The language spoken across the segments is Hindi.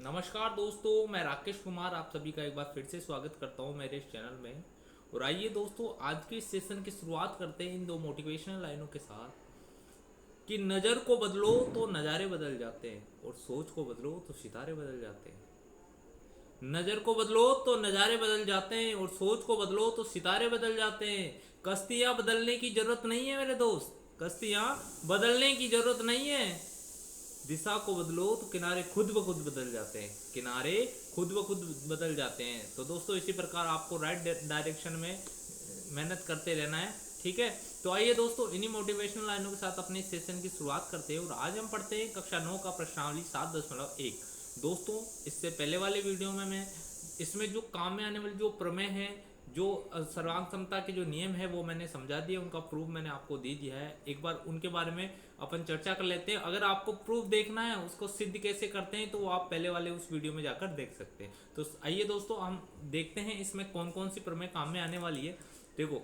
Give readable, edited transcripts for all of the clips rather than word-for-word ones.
नमस्कार दोस्तों, मैं राकेश कुमार आप सभी का एक बार फिर से स्वागत करता हूं मेरे इस चैनल में। और आइए दोस्तों, आज के इस सेशन की शुरुआत करते हैं इन दो मोटिवेशनल लाइनों के साथ कि नज़र को बदलो तो नज़ारे बदल जाते हैं और सोच को बदलो तो सितारे बदल जाते हैं। नज़र को बदलो तो नज़ारे बदल जाते हैं और सोच को बदलो तो सितारे बदल जाते हैं। कश्तियाँ बदलने की ज़रूरत नहीं है मेरे दोस्त, कश्तियाँ बदलने की ज़रूरत नहीं है। दिशा को बदलो तो किनारे खुद ब खुद बदल जाते हैं, किनारे खुद ब खुद बदल जाते हैं। तो दोस्तों, इसी प्रकार आपको राइट डायरेक्शन में मेहनत करते रहना है, ठीक है। तो आइए दोस्तों, इन्हीं मोटिवेशनल लाइनों के साथ अपने सेशन की शुरुआत करते हैं। और आज हम पढ़ते हैं कक्षा 9 का प्रश्नावली 7.1। दोस्तों, इससे पहले वाले वीडियो में मैं इसमें जो काम में आने वाली जो प्रमेय है, जो सर्वांग समता के जो नियम है वो मैंने समझा दिया, उनका प्रूफ मैंने आपको दे दिया है। एक बार उनके बारे में अपन चर्चा कर लेते हैं। अगर आपको प्रूफ देखना है उसको सिद्ध कैसे करते हैं तो वो आप पहले वाले उस वीडियो में जाकर देख सकते हैं। तो आइए दोस्तों, हम देखते हैं इसमें कौन कौन सी प्रमेय काम में आने वाली है। देखो,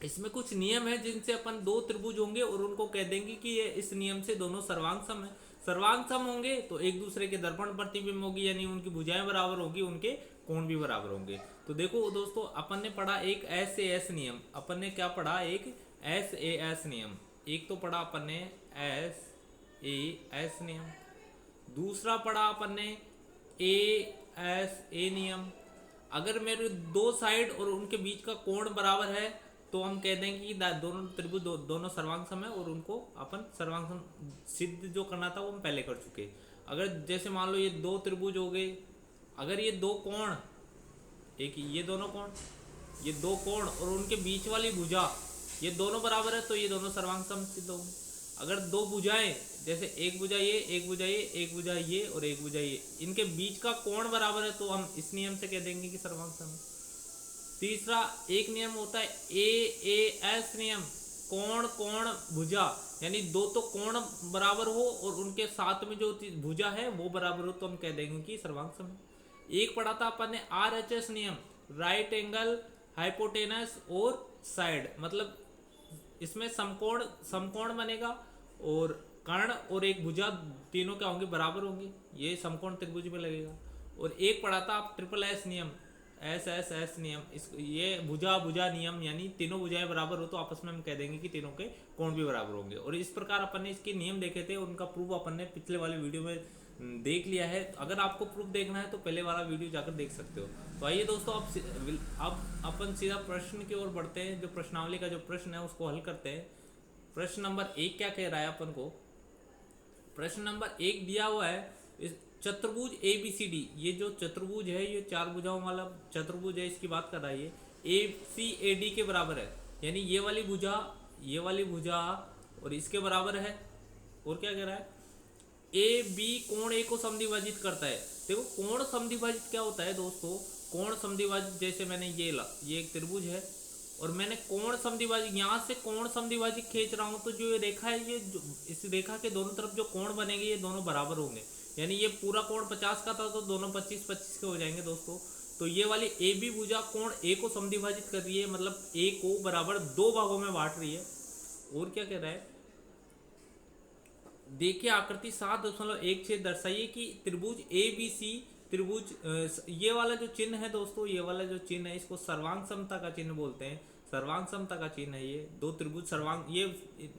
इसमें कुछ नियम है जिनसे अपन दो त्रिभुज होंगे और उनको कह देंगे कि ये इस नियम से दोनों सर्वांग सम है। सर्वांग सम होंगे तो एक दूसरे के दर्पण प्रतिबिंब होगी, यानी उनकी भुजाएं बराबर होगी, उनके कोण भी बराबर होंगे। तो देखो दोस्तों, अपन ने पढ़ा एक एस ए एस नियम। अपन ने क्या पढ़ा? एक एस ए एस नियम। एक तो पढ़ा अपन ने एस ए एस नियम, दूसरा पढ़ा अपन ने ए एस ए नियम। अगर मेरे दो साइड और उनके बीच का कोण बराबर है तो हम कह देंगे कि दोनों त्रिभुज दोनों सर्वांग सम है और उनको अपन सर्वांग सम सिद्ध जो करना था वो हम पहले कर चुके। अगर जैसे मान लो ये दो त्रिभुज हो गए, अगर ये दो कोण, एक ये दोनों कोण, ये दो कोण और उनके बीच वाली भुजा ये दोनों बराबर है तो ये दोनों सर्वांग सम सिद्ध होंगे। अगर दो भुजाएं, जैसे एक भुजा ये, एक भुजा ये, एक भुजा ये और एक भुजा ये, इनके बीच का कोण बराबर है तो हम इस नियम से कह देंगे कि सर्वांग सम है। तीसरा एक नियम होता है ए ए एस नियम, कोण कोण भुजा, यानी दो तो कोण बराबर हो और उनके साथ में जो भुजा है वो बराबर हो तो हम कह देंगे कि सर्वांग सम है। एक पढ़ा था अपन ने आर एच एस नियम, राइट एंगल, हाइपोटेनस और साइड, मतलब इसमें समकोण समकोण बनेगा और कर्ण और एक भुजा तीनों क्या होंगे? बराबर होंगे, ये समकोण त्रिभुज में लगेगा। और एक पढ़ा था आप ट्रिपल एस नियम, एस एस एस नियम, इस ये भुजा भुजा नियम, यानी तीनों भुजाएं बराबर हो तो आपस में हम कह देंगे कि तीनों के कोण भी बराबर होंगे। और इस प्रकार अपन ने इसके नियम देखे थे, उनका प्रूफ अपन ने पिछले वाले वीडियो में देख लिया है। अगर आपको प्रूफ देखना है तो पहले वाला वीडियो जाकर देख सकते हो। तो आइए दोस्तों, अब अपन सीधा प्रश्न की ओर बढ़ते हैं। जो प्रश्नावली का जो प्रश्न है उसको हल करते हैं। प्रश्न नंबर 1 क्या कह रहा है अपन को? प्रश्न नंबर 1 दिया हुआ है, इस चतुर्भुज ए बी सी डी, ये जो चतुर्भुज है ये चार भुजाओं वाला चतुर्भुज है, इसकी बात कर रहा है। ये ए सी ए डी के बराबर है, यानी ये वाली भुजा, ये वाली भुजा और इसके बराबर है। और क्या कह रहा है? ए बी कोण ए को समद्विभाजित करता है। देखो, कोण समद्विभाजित क्या होता है दोस्तों? कोण समद्विभाजित, जैसे मैंने ये एक त्रिभुज है और मैंने कोण समद्विभाजित, यहाँ से कोण समद्विभाजित खींच रहा हूँ तो जो ये रेखा है, ये इस रेखा के दोनों तरफ जो कोण बनेंगे ये दोनों बराबर होंगे। यानी ये पूरा कोण 50 का था तो दोनों 25-25 के हो जाएंगे दोस्तों। तो ये वाली ए बी भुजा कोण ए को समद्विभाजित कर रही है, मतलब ए को बराबर दो भागों में बांट रही है। और क्या कह रहा है? देखिए आकृति 7.1 से दर्शाइए कि त्रिभुज ए बी सी त्रिभुज, ये वाला जो चिन्ह है दोस्तों, ये वाला जो चिन्ह है इसको सर्वांग समता का चिन्ह बोलते हैं। सर्वांग समता का चिन्ह है ये। दो त्रिभुज सर्वांग, ये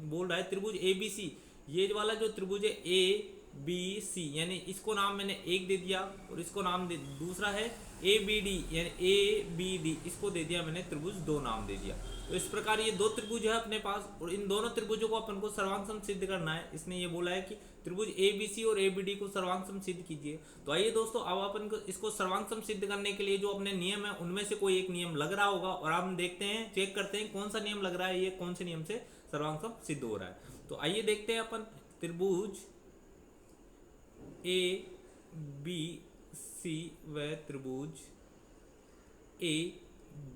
बोल रहा है त्रिभुज ए बी सी, ये वाला जो त्रिभुज है ए बी सी, यानी इसको नाम मैंने एक दे दिया और इसको नाम दूसरा है ए बी डी, यानी ए बी डी, इसको दे दिया मैंने त्रिभुज दो नाम दे दिया। तो इस प्रकार ये दो त्रिभुज है अपने पास और इन दोनों त्रिभुजों को अपन को सर्वांग सम सिद्ध करना है। इसने ये बोला है कि त्रिभुज ए बी सी और ए बी डी को सर्वांग सम सिद्ध कीजिए। तो आइए दोस्तों, अब अपन को इसको सर्वांग सम सिद्ध करने के लिए जो अपने नियम है उनमें से कोई एक नियम लग रहा होगा और हम देखते हैं, चेक करते हैं कौन सा नियम लग रहा है, ये कौन से नियम से सर्वांग सम सिद्ध हो रहा है। तो आइए देखते हैं अपन त्रिभुज ए बी सी व त्रिभुज ए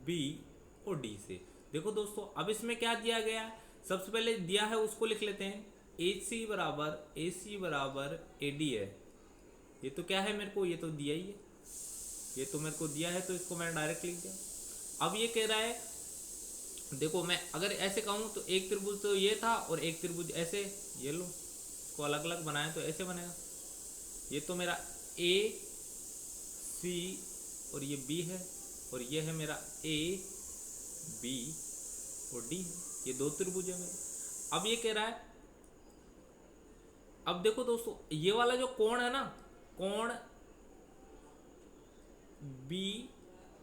बी और डी से। देखो दोस्तों, अब इसमें क्या दिया गया है? सबसे पहले दिया है उसको लिख लेते हैं। ए सी बराबर ए डी है। ये तो क्या है मेरे को? ये तो दिया ही है, ये तो मेरे को दिया है तो इसको मैंने डायरेक्ट लिख दिया। अब ये कह रहा है, देखो मैं अगर ऐसे कहूँ तो एक त्रिभुज तो ये था और एक त्रिभुज ऐसे, ये लो इसको अलग अलग बनाए तो ऐसे बनेगा। ये तो मेरा ए सी और ये बी है, और ये है मेरा ए बी और डी, ये दो त्रिभुज है मेरे। अब ये कह रहा है, अब देखो दोस्तों ये वाला जो कोण है ना, कोण बी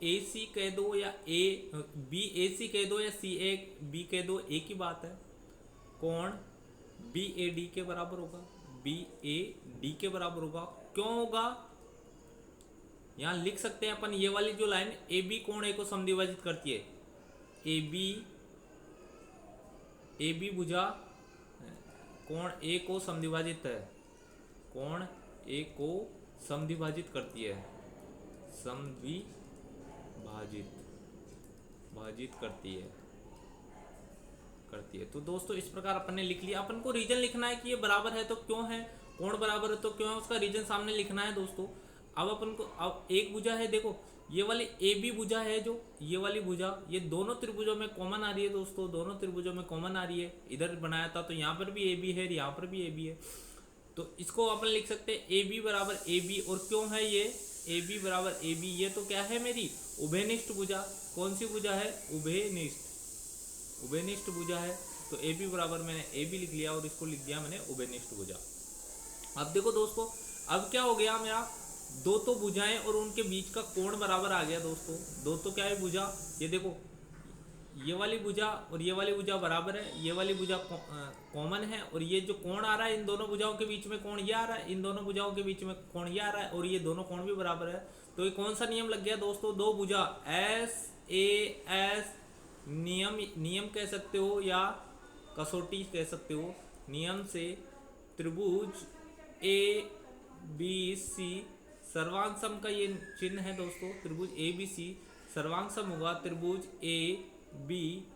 ए सी कह दो या ए बी ए सी कह दो या सी ए बी कह दो, एक ही बात है। कोण बी ए डी के बराबर होगा, बी ए डी के बराबर होगा। क्यों होगा, यहां लिख सकते हैं अपन, ये वाली जो लाइन ए बी कोण ए को समद्विभाजित करती है, ए बी भुजा कोण ए को समद्विभाजित है, कोण ए को समद्विभाजित करती है, भाजित करती है। तो दोस्तों इस प्रकार अपन ने लिख लिया। अपन को रीजन लिखना है कि ये बराबर है तो क्यों है, कोण बराबर है तो क्यों है, उसका रीजन सामने लिखना है दोस्तों। अब अपन को, अब एक भुजा है, देखो ये वाली ए बी भुजा है, जो ये वाली भुजा, ये दोनों त्रिभुजों में कॉमन आ रही है दोस्तों, दोनों त्रिभुजों में कॉमन आ रही है। इधर बनाया था तो यहाँ पर भी ए बी है, यहाँ पर भी ए बी है, तो इसको अपन लिख सकते हैं ए बी बराबर ए बी। और क्यों है ये ए बी बराबर ए बी, ये तो क्या है मेरी उभयनिष्ठ भुजा। कौन सी भुजा है, उभयनिष्ठ भुजा है। तो ए बी बराबर मैंने ए बी लिख लिया और इसको लिख दिया मैंने उभयनिष्ठ भुजा। अब देखो दोस्तों, अब क्या हो गया मेरा, दो तो भुजाएं और उनके बीच का कोण बराबर आ गया दोस्तों। दो तो क्या है भुजा, ये देखो ये वाली भुजा और ये वाली भुजा बराबर है, ये वाली भुजा कॉमन है, और ये जो कोण आ रहा है इन दोनों भुजाओं के बीच में कोण ये आ रहा है, इन दोनों भुजाओं के बीच में कोण ये आ रहा है, और ये दोनों कोण भी बराबर है। तो ये कौन सा नियम लग गया दोस्तों, दो भुजा एस ए एस नियम कह सकते हो या कसौटी कह सकते हो, नियम से त्रिभुज ए बी सी सर्वांग सम का ये चिन्ह है दोस्तों। त्रिभुज ए बी सी सर्वांग सम होगा त्रिभुज ए बी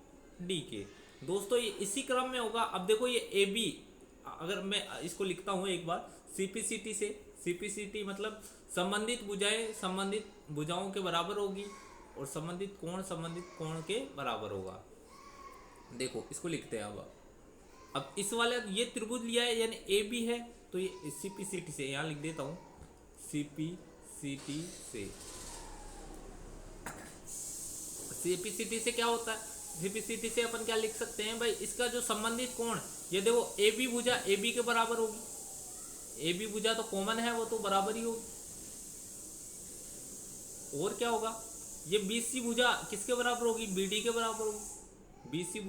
डी के। दोस्तों ये इसी क्रम में होगा। अब देखो ये ए बी, अगर मैं इसको लिखता हूँ एक बार सीपीसीटी से, सीपीसीटी मतलब संबंधित भुजाएं संबंधित भुजाओं के बराबर होगी, और संबंधित कोण के बराबर होगा। देखो इसको लिखते हैं। अब इस वाले ये त्रिभुज लिया है यानी ए बी है, तो ये सीपीसीटी से यहाँ लिख देता हूँ, सीपीसीटी से क्या होता है, सीपीसीटी से अपन क्या लिख सकते हैं भाई, इसका जो संबंधित कोण, ये देखो ए बी भुजा ए बी के बराबर होगी, ए बी भुजा तो कॉमन है, वो तो बराबर ही होगी। और क्या होगा, ये बीसी भुजा किसके बराबर होगी, बीडी के बराबर होगी, बीसी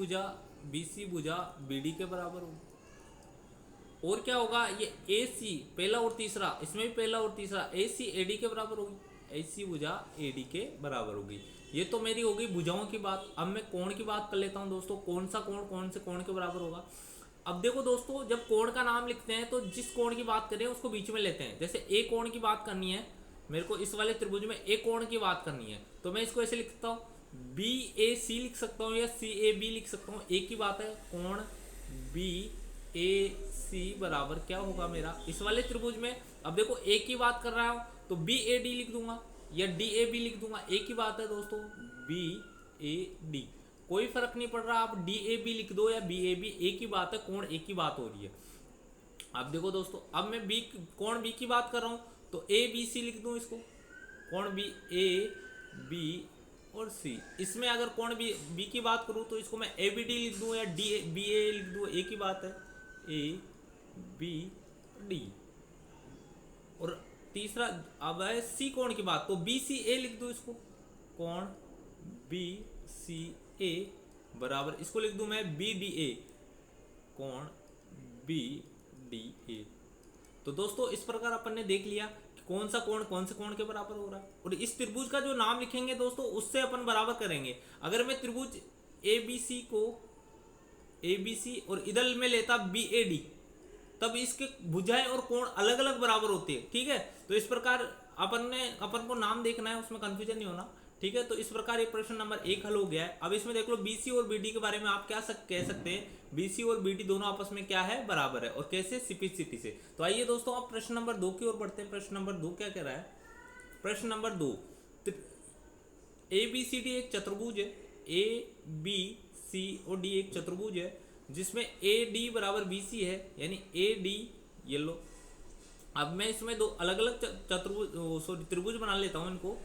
भुजा बीडी के बराबर होगी। और क्या होगा, ये ए सी पहला और तीसरा, इसमें भी पहला और तीसरा, ए सी ए डी के बराबर होगी, ए सी भुजा ए डी के बराबर होगी। ये तो मेरी होगी भुजाओं की बात। अब मैं कोण की बात कर लेता हूं दोस्तों, कौन सा कोण कौन से कोण के बराबर होगा। अब देखो दोस्तों, जब कोण का नाम लिखते हैं तो जिस कोण की बात करें उसको बीच में लेते हैं। जैसे ए कोण की बात करनी है मेरे को, इस वाले त्रिभुज में ए कोण की बात करनी है, तो मैं इसको ऐसे लिखता हूँ, बी ए सी लिख सकता हूँ या सी ए बी लिख सकता हूँ, एक ही बात है। कोण बी ए सी बराबर क्या होगा मेरा इस वाले त्रिभुज में। अब देखो ए की बात कर रहा हूं तो बी ए डी लिख दूंगा या डी ए बी लिख दूंगा, एक ही बात है दोस्तों, बी ए डी, कोई फर्क नहीं पड़ रहा, आप डी ए बी लिख दो या बी ए बी, एक ही बात है, कोण एक ही बात हो रही है। अब देखो दोस्तों, अब मैं बी कोण बी की बात कर रहा हूं तो ए बी सी लिख दूं इसको, कोण बी ए बी और सी। इसमें अगर कोण बी की बात करूं तो इसको मैं ए बी डी लिख दूं या डी बी ए लिख दूं, एक ही बात है, ए बी डी। और तीसरा अब है सी कोण की बात, तो बी सी ए लिख दो इसको, कोण बी सी ए बराबर इसको लिख दूं मैं बी डी ए, कोण बी डी ए। तो दोस्तों इस प्रकार अपन ने देख लिया कि कौन सा कोण कौन से कोण के बराबर हो रहा है, और इस त्रिभुज का जो नाम लिखेंगे दोस्तों उससे अपन बराबर करेंगे। अगर मैं त्रिभुज ए बी सी को ए बी सी और इधर में लेता बी ए डी, तब इसके भुजाएं और कोण अलग अलग बराबर होते हैं, ठीक है। तो इस प्रकार अपन को नाम देखना है, उसमें कंफ्यूजन नहीं होना, ठीक है। तो इस प्रकार ये प्रश्न नंबर 1 हल हो गया है। अब इसमें देख लो बीसी और बीडी के बारे में आप क्या कह सकते हैं, बीसी और बीडी दोनों आपस में क्या है, बराबर है, और कैसे, सीपीसीटी से। तो आइए दोस्तों अब प्रश्न नंबर 2 की ओर बढ़ते हैं। प्रश्न नंबर 2 क्या कह रहा है, प्रश्न number 2, A B C D एक चतुर्भुज है, ए बी सी और डी एक चतुर्भुज है जिसमें ए डी बराबर बी सी है, यानी ए डी, ये लो। अब मैं इसमें दो अलग अलग चतुर्भुज सॉरी त्रिभुज बना लेता हूँ इनको।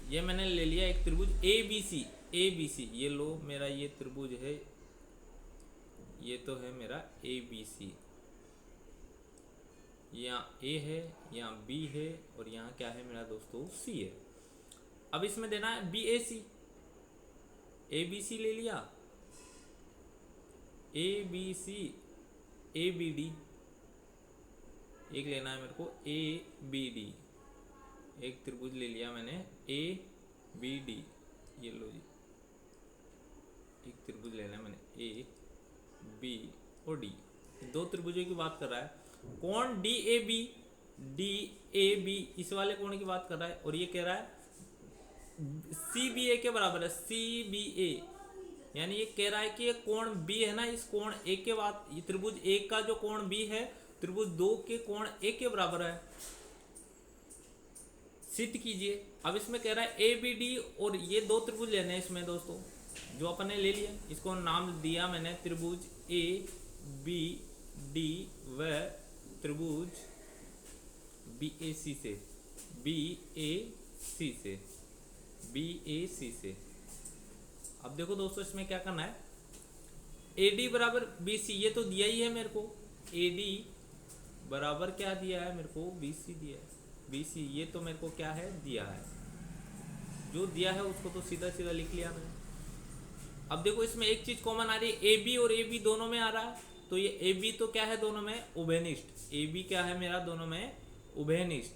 ये मैंने ले लिया एक त्रिभुज ए बी सी। ए बी सी, ये लो मेरा ये त्रिभुज है, ये तो है मेरा ए बी सी। यहाँ ए है, यहाँ बी है, और यहाँ क्या है मेरा दोस्तों सी है। अब इसमें देना है B A C. A B C ले लिया, A B C, A B D, एक लेना है मेरे को ए बी डी। एक त्रिभुज ले लिया मैंने ए बी डी, ये लो जी, एक त्रिभुज लेना है मैंने ए बी और डी। दो त्रिभुजों की बात कर रहा है। कोण D A B, D A B इस वाले कोण की बात कर रहा है, और ये कह रहा है सी बी ए के बराबर है। सी बी ए यानी ये कह रहा है कि ये कोण बी है ना, इस कोण ए के बाद ये त्रिभुज एक का जो कोण बी है त्रिभुज दो के कोण ए के बराबर है। सिद्ध कीजिए। अब इसमें कह रहा है ए बी डी, और ये दो त्रिभुज लेने हैं इसमें दोस्तों, जो अपन ने ले लिया। इसको नाम दिया मैंने त्रिभुज ए बी डी व त्रिभुज बी ए सी से, बी ए सी से, बी ए सी से। अब देखो दोस्तों इसमें क्या करना है, ए डी बराबर बी सी, ये तो दिया ही है मेरे को। ए डी बराबर क्या दिया है मेरे को, बी सी दिया है। बी सी ये तो मेरे को क्या है दिया है, जो दिया है उसको तो सीधा सीधा लिख लिया मैंने। अब देखो इसमें एक चीज कॉमन आ रही है, ए बी और ए बी दोनों में आ रहा है, तो ये ए बी तो क्या है दोनों में उभयनिष्ठ। ए बी क्या है मेरा दोनों में उभयनिष्ठ,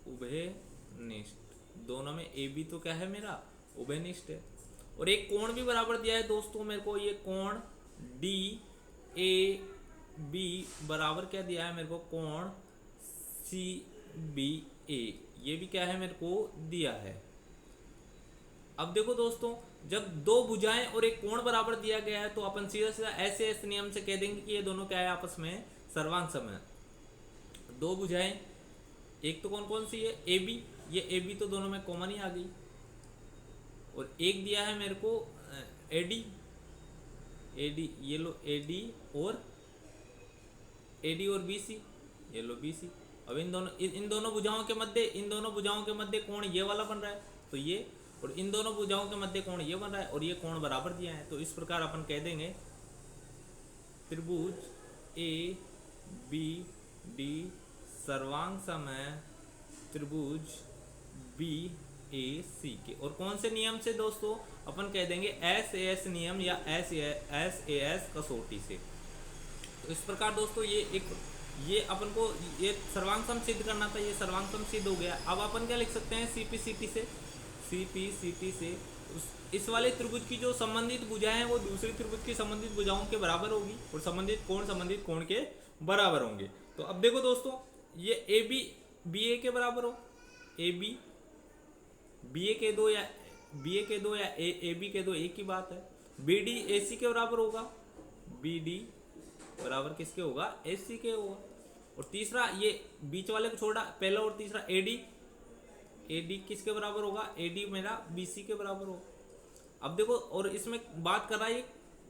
उभयनिष्ठ दोनों में ए बी तो क्या है मेरा उभयनिष्ठ है। और एक कोण भी बराबर दिया है दोस्तों मेरे को, ये कोण डी ए बी बराबर क्या दिया है मेरे को, कोण सी बी ए, ये भी क्या है मेरे को दिया है। अब देखो दोस्तों जब दो भुजाएं और एक कोण बराबर दिया गया है तो अपन सीधा सीधा ऐसे ऐसे नियम से कह देंगे कि ये दोनों क्या है आपस में सर्वांग सम है। दो भुजाएं, एक तो कौन कौन सी है ए बी, ये ए बी तो दोनों में कॉमन ही आ गई। और एक दिया है मेरे को ए डी, ए डी ये लो ए डी और बी सी, ये लो बी सी। अब इन दोनों भुजाओं के मध्य कोण ये वाला बन रहा है, तो ये, और इन दोनों भुजाओं के मध्य कोण ये बन रहा है, और ये कोण बराबर दिया है। तो इस प्रकार अपन कह देंगे त्रिभुज ए बी डी सर्वांग सम है त्रिभुज बी ए सी के। और कौन से नियम से दोस्तों, अपन कह देंगे एस ए एस नियम या एस ए एस कसौटी से। तो इस प्रकार दोस्तों ये अपन को ये सर्वांग सम सिद्ध करना था, ये सर्वांग सम सिद्ध हो गया। अब अपन क्या लिख सकते हैं सीपीसीटी से इस वाले त्रिभुज की जो संबंधित भुजाएं हैं वो दूसरी त्रिभुज की संबंधित भुजाओं के बराबर होगी, और संबंधित कोण के बराबर होंगे। तो अब देखो दोस्तों ये ए बी बी ए के बराबर हो, ए बी बी ए के दो या ए बी के दो एक ही बात है। बी डी ए सी के बराबर होगा, बी डी बराबर किसके होगा ए सी के होगा। और तीसरा ये बीच वाले को छोड़ा, पहला और तीसरा ए डी किसके बराबर होगा, ए डी मेरा बी सी के बराबर होगा। अब देखो और इसमें बात कर रहा है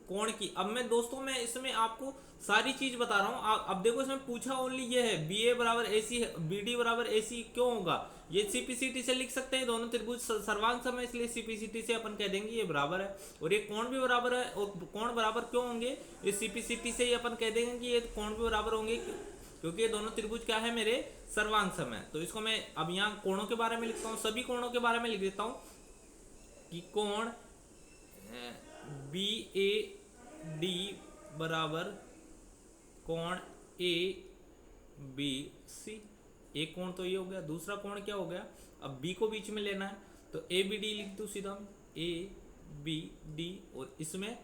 कोण की। अब मैं दोस्तों मैं इसमें आपको सारी चीज बता रहा हूँ। अब देखो इसमें पूछा ओनली ये है बी ए बराबर ए सी है, बी डी बराबर ए सी क्यों होगा, ये सीपीसीटी से लिख सकते हैं, दोनों त्रिभुज सर्वांग सम है इसलिए सीपीसीटी से अपन कह देंगे ये बराबर है। और ये कोण भी बराबर है, और कोण बराबर क्यों होंगे, ये सीपीसीटी से ही अपन कह देंगे कि ये कोण भी बराबर होंगे, क्योंकि ये दोनों त्रिभुज क्या है मेरे सर्वांग सम है। तो इसको मैं अब यहाँ कोणों के बारे में लिखता हूँ, सभी कोणों के बारे में लिख देता हूँ कि कोण बी ए डी बराबर कोण ए बी सी। एक कोण तो ये हो गया, दूसरा कोण क्या हो गया, अब बी को बीच में लेना है तो ए बी डी लिख दो सीधा, ए बी डी। और इसमें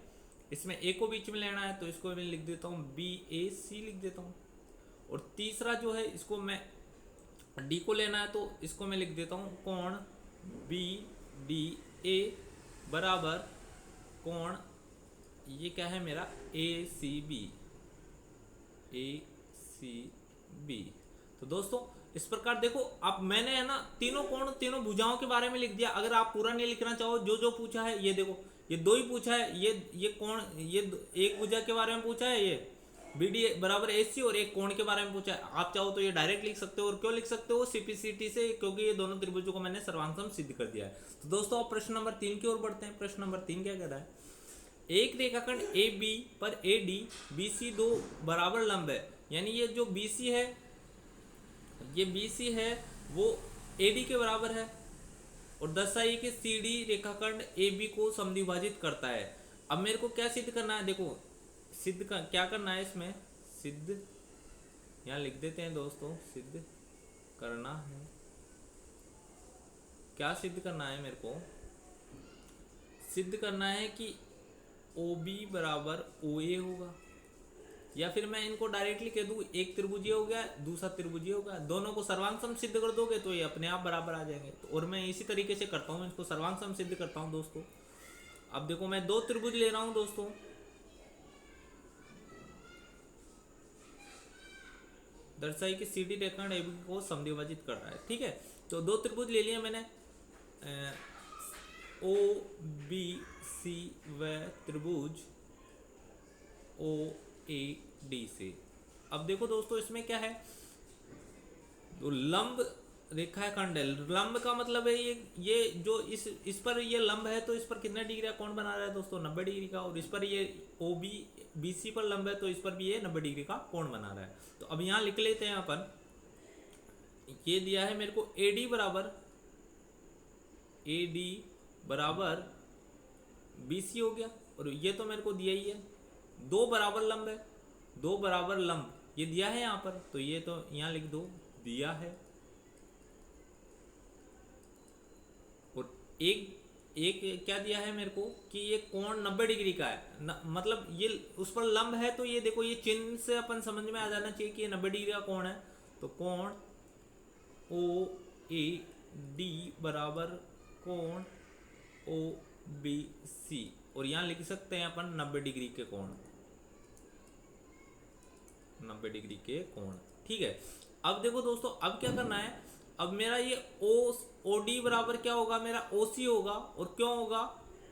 ए को बीच में लेना है तो इसको मैं लिख देता हूँ बी ए सी लिख देता हूँ। और तीसरा जो है इसको मैं डी को लेना है तो इसको मैं लिख देता हूँ कोण बी डी ए बराबर कोण ये क्या है मेरा ए सी बी। तो दोस्तों इस प्रकार देखो अब मैंने है ना तीनों कोण तीनों भुजाओं के बारे में लिख दिया। अगर आप पूरा नहीं लिखना चाहो, जो पूछा है ये देखो, ये दो ही पूछा है, ये कोण ये एक भुजा के बारे में पूछा है ये, BD बराबर AC और एक कोण के बारे में पूछा है। आप चाहो तो ये डायरेक्ट लिख सकते हो, और क्यों लिख सकते हो CPCT से, क्योंकि ये दोनों त्रिभुजों को मैंने सर्वांग सिद्ध कर दिया है। तो दोस्तों आप प्रश्न नंबर 3 की ओर बढ़ते हैं। प्रश्न नंबर 3 क्या कह रहा है, एक रेखाखंड AB पर AD BC दो बराबर लंब है, यानी ये जो BC है, ये BC है वो AD के बराबर है, और दर्शाइए कि CD रेखाखंड AB को समद्विभाजित करता है। अब मेरे को क्या सिद्ध करना है, देखो सिद्ध का क्या करना है इसमें, सिद्ध यहाँ लिख देते हैं दोस्तों, सिद्ध करना है, क्या सिद्ध करना है, मेरे को सिद्ध करना है कि OB बराबर OA होगा, या फिर मैं इनको डायरेक्टली कह दूं एक त्रिभुजीय हो गया दूसरा त्रिभुजीय होगा, दोनों को सर्वांग सम सिद्ध कर दोगे तो ये अपने आप बराबर आ जाएंगे। तो और मैं इसी तरीके से करता हूँ, इसको सर्वांग सम सिद्ध करता हूँ दोस्तों। अब देखो मैं दो त्रिभुज ले रहा हूँ दोस्तों, दर्शाई कि CD रेखाखंड AB को समद्विभाजित कर रहा है, ठीक है। तो दो त्रिभुज ले लिए मैंने, OBC व त्रिभुज OAD से। अब देखो दोस्तों इसमें क्या है, तो लंब रेखाखंड है, लंब का मतलब है ये जो इस पर ये लंब है, तो इस पर कितना डिग्री का कोण बना रहा है दोस्तों, 90 डिग्री का, और इस पर ये OBC पर लंब है तो इस पर भी ये 90 डिग्री का कोण बना रहा है। तो अब यहाँ लिख लेते हैं अपन, ये दिया है मेरे को AD बराबर BC हो गया, और ये तो मेरे को दिया ही है, दो बराबर लंब है, दो बराबर लंब ये दिया है यहाँ पर, तो ये तो यहाँ लिख दो दिया है, और एक क्या दिया है मेरे को कि ये कोण 90 डिग्री का है, मतलब ये उस पर लंब है, तो ये देखो ये चिन्ह से अपन समझ में आ जाना चाहिए कि ये 90 डिग्री का कोण है। तो कोण OAD बराबर कोण OBC, और यहाँ लिख सकते हैं अपन 90 डिग्री के कोण, 90 डिग्री के कोण, ठीक है। अब देखो दोस्तों अब क्या करना है, अब मेरा ये OD बराबर क्या होगा, मेरा OC होगा, और क्यों होगा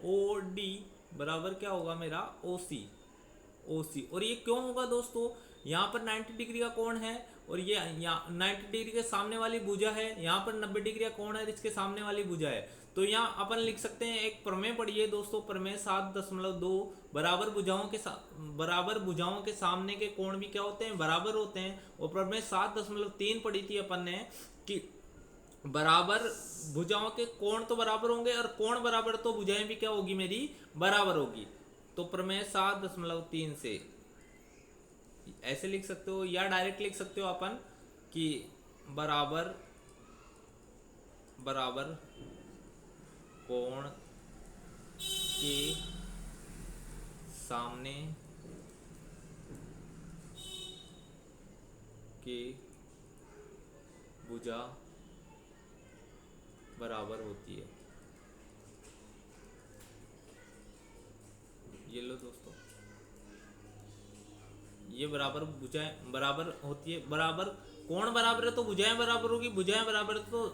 OD बराबर क्या होगा मेरा OC, और ये क्यों होगा दोस्तों, यहाँ पर 90 डिग्री का कोण है, और ये यहाँ 90 डिग्री के सामने वाली भुजा है, यहाँ पर 90 डिग्री का कोण है, इसके सामने वाली भुजा है। तो यहाँ अपन लिख सकते हैं, एक प्रमेय पढ़िए दोस्तों, प्रमेय 7.2, बराबर भुजाओं के सामने के कोण भी क्या होते हैं, बराबर होते हैं। और प्रमेय 7.3 पढ़ी थी अपन ने कि बराबर भुजाओं के कोण तो बराबर होंगे, और कोण बराबर तो भुजाएं भी क्या होगी मेरी बराबर होगी। तो प्रमेय 7.3 से ऐसे लिख सकते हो, या डायरेक्ट लिख सकते हो अपन कि बराबर कोण के सामने के भुजा बराबर होती है। ये लो दोस्तों, ये बराबर भुजाएं बराबर होती है, बराबर कोण बराबर है तो भुजाएं बराबर होगी, भुजाएं बराबर है तो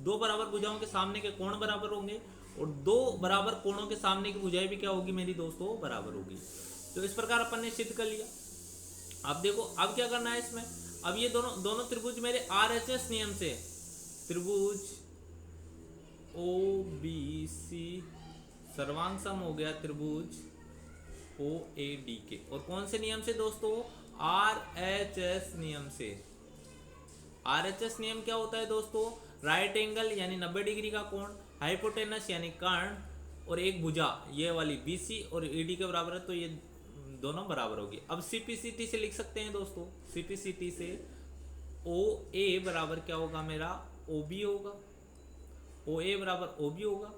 दो बराबर भुजाओं के सामने के कोण बराबर होंगे, और दो बराबर कोणों के सामने की भुजाएं भी क्या होगी मेरी दोस्तों बराबर होगी। तो इस प्रकार अपन ने सिद्ध कर लिया। अब देखो अब क्या करना है इसमें, अब ये दोनों त्रिभुज मेरे RHS नियम से, त्रिभुज OBC सर्वांग सम हो गया त्रिभुज OAD के, और कौन से नियम से दोस्तों, RHS नियम से। RHS नियम क्या होता है दोस्तों, राइट एंगल यानी 90 डिग्री का कोण, हाइपोटेनस यानी कर्ण, और एक भुजा ये वाली BC और AD के बराबर है, तो ये दोनों बराबर होगी। अब CPCT से लिख सकते हैं दोस्तों, CPCT से OA बराबर क्या होगा मेरा OB होगा, OA बराबर OB होगा,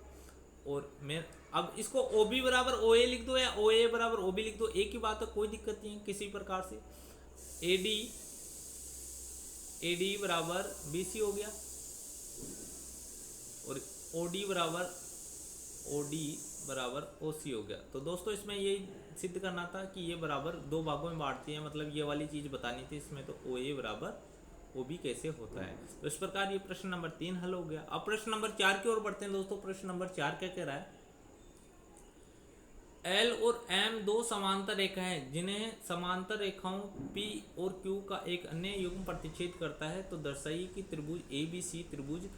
और मैं अब इसको OB बराबर OA लिख दो या OA बराबर OB लिख दो, एक ही बात है, कोई दिक्कत नहीं है किसी प्रकार से। AD बराबर BC हो गया, और OD बराबर OC हो गया। तो दोस्तों इसमें ये सिद्ध करना था कि ये बराबर दो भागों में बांटती है, मतलब ये वाली चीज बतानी थी इसमें, तो OA बराबर OB कैसे होता है। तो इस प्रकार ये प्रश्न नंबर 3 हल हो गया। अब प्रश्न नंबर 4 की ओर बढ़ते हैं दोस्तों। प्रश्न नंबर 4 क्या कह रहा है, एल और एम दो समांतर रेखा हैं जिन्हें समांतर रेखाओं पी और क्यू का एक अन्य युग्म प्रतिच्छेद करता है तो दर्शाइए कि त्रिभुज ए बी सी त्रिभुज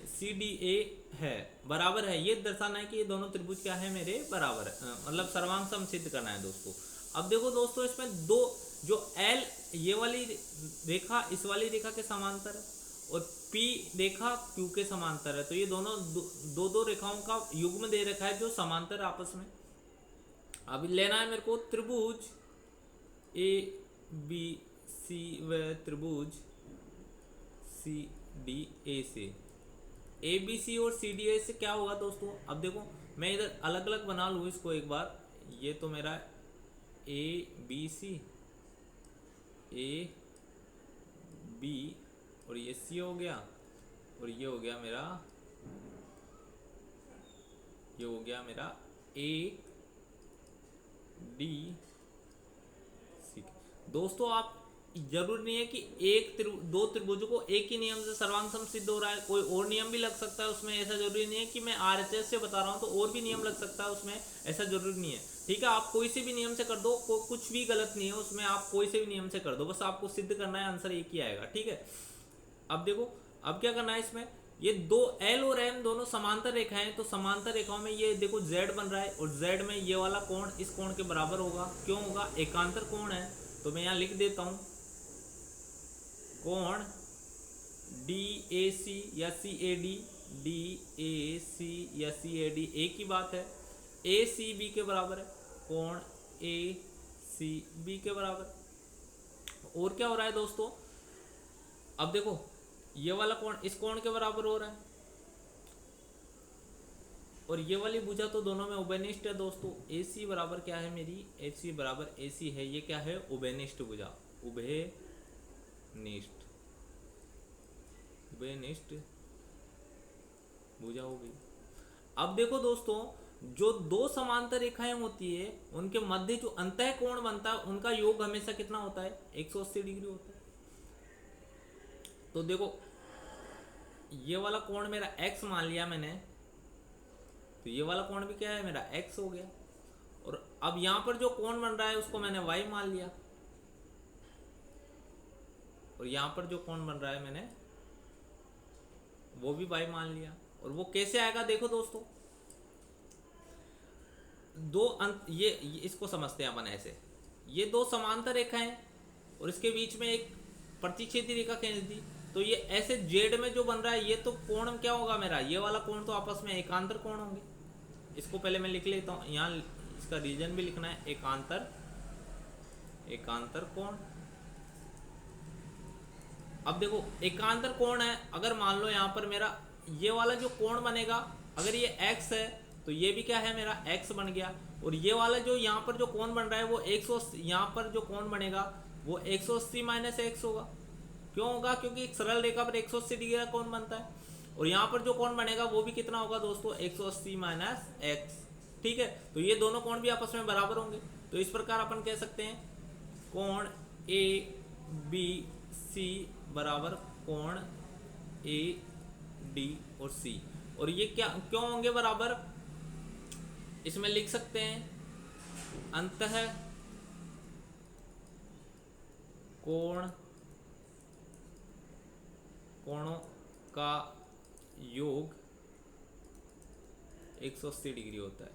सी डी ए है बराबर है। ये दर्शाना है कि ये दोनों त्रिभुज क्या है मेरे बराबर है, मतलब सर्वांग सम सिद्ध करना है दोस्तों। अब देखो दोस्तों इसमें दो जो एल ये वाली रेखा इस वाली रेखा के समांतर है और पी रेखा क्यू के समांतर है, तो ये दोनों दो रेखाओं का युग्म दे रखा है जो समांतर आपस में। अब लेना है मेरे को त्रिभुज ए बी सी व त्रिभुज सी डी ए से। ए बी सी और सी डी ए से क्या होगा दोस्तों, अब देखो मैं इधर अलग अलग बना लूँ इसको एक बार। ये तो मेरा ए बी सी ए बी और ये सी हो गया और ये हो गया मेरा ए डी सी। दोस्तों आप जरूरी नहीं है कि दो त्रिभुजों को एक ही नियम से सर्वांग सम सिद्ध हो रहा है, कोई और नियम भी लग सकता है उसमें। ऐसा जरूरी नहीं है कि मैं आरएचएस से बता रहा हूं तो और भी नियम लग सकता है उसमें, ऐसा जरूरी नहीं है। ठीक है, आप कोई से भी नियम से कर दो, कुछ भी गलत नहीं है उसमें, आप कोई से भी नियम से कर दो, बस आपको सिद्ध करना है, आंसर एक ही आएगा। ठीक है, अब देखो अब क्या करना है इसमें, ये दो एल और एम दोनों समांतर रेखाएं, तो समांतर रेखाओं में ये देखो जेड बन रहा है और जेड में ये वाला कोण इस कोण के बराबर होगा। क्यों होगा, एकांतर कोण है। तो मैं यहाँ लिख देता हूं कोण डी ए सी या सी ए डी, डी ए सी या सी ए डी एक ही बात है, ए सी बी के बराबर है, कोण ए सी बी के बराबर। और क्या हो रहा है दोस्तों, अब देखो ये वाला कोण इस कोण के बराबर हो रहा है और ये वाली भुजा तो दोनों में उभयनिष्ठ है दोस्तों। ए सी बराबर क्या है मेरी, ए सी बराबर ए सी है, ये क्या है उभयनिष्ठ भुजा, उभयनिष्ठ भुजा हो गई। अब देखो दोस्तों जो दो समांतर रेखाएं होती है उनके मध्य जो अंतः कोण बनता है उनका योग हमेशा कितना होता है, 180 डिग्री होता है। तो देखो ये वाला कोण मेरा x मान लिया मैंने, तो ये वाला कोण भी क्या है मेरा x हो गया। और अब यहां पर जो कोण बन रहा है उसको मैंने y मान लिया और यहां पर जो कोण बन रहा है मैंने वो भी y मान लिया। और वो कैसे आएगा देखो दोस्तों, ये इसको समझते हैं अपन ऐसे, ये दो समांतर रेखाएं और इसके बीच में एक प्रतिच्छेदी रेखा खींच दी, तो ये ऐसे जेड में जो बन रहा है ये तो कोण क्या होगा मेरा, ये वाला कोण तो आपस में एकांतर कोण होंगे। इसको पहले मैं लिख लेता हूं, यहाँ इसका रीजन भी लिखना है, एकांतर कोण। अब देखो एकांतर कोण है, अगर मान लो यहाँ पर मेरा ये वाला जो कोण बनेगा अगर ये x है तो ये भी क्या है मेरा x बन गया, और ये वाला जो यहाँ पर जो कोण बन रहा है वो 180, यहाँ पर जो कोण बनेगा वो 180 माइनस x होगा। क्यों होगा, क्योंकि एक सरल रेखा पर 180 डिग्री का कोण बनता है, और यहाँ पर जो कोण बनेगा वो भी कितना होगा दोस्तों, 180 माइनस x। ठीक है, तो ये दोनों कोण भी आपस में बराबर होंगे। तो इस प्रकार अपन कह सकते हैं कोण ए बी सी बराबर कोण ए डी और सी। और ये क्या क्यों होंगे बराबर, इसमें लिख सकते हैं अंतः कोणों का योग 180 डिग्री होता है।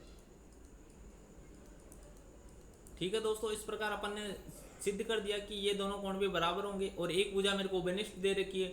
ठीक है दोस्तों, इस प्रकार अपन ने सिद्ध कर दिया कि ये दोनों कोण भी बराबर होंगे। और एक भुजा मेरे को उभयनिष्ठ दे रखी है,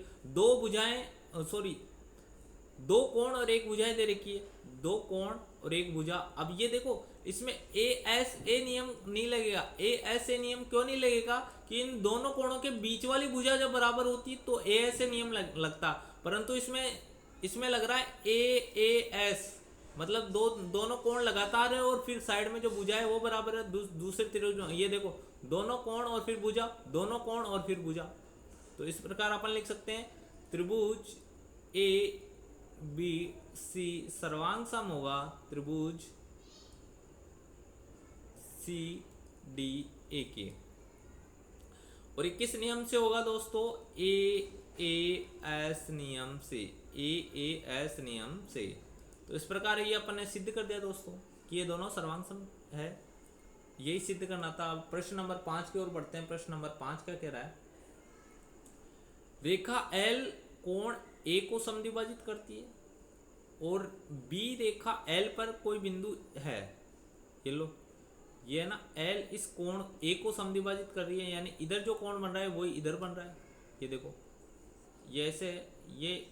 दो कोण और एक भुजाएं दे रखी है, दो कोण और एक भुजा। अब ये देखो इसमें ए एस ए नियम नहीं लगेगा। ए एस ए नियम क्यों नहीं लगेगा कि इन दोनों कोणों के बीच वाली भुजा जब बराबर होती तो ए एस ए नियम लगता, परंतु इसमें लग रहा है ए एस, मतलब दोनों कोण लगातार है और फिर साइड में जो भुजा है वो बराबर है। दूसरे त्रिभुज ये देखो दोनों कोण और फिर भुजा, दोनों कोण और फिर भुजा। तो इस प्रकार अपन लिख सकते हैं त्रिभुज ए बी सी सर्वांग सम होगा त्रिभुज सी डी ए के। और ये किस नियम से होगा दोस्तों, ए एस नियम से, ए एस नियम से। तो इस प्रकार ये अपन ने सिद्ध कर दिया दोस्तों कि ये दोनों सर्वांग सम है, यही सिद्ध करना था। अब प्रश्न नंबर 5 की ओर बढ़ते हैं। प्रश्न नंबर 5 क्या कह रहा है? रेखा L कोण A को समद्विभाजित करती है और B रेखा L पर कोई बिंदु है। ये लो, ये है ना, L इस कोण A को समद्विभाजित कर रही है, यानी इधर जो कोण बन रहा है वही इधर बन रहा है। ये देखो, ये ऐसे, ये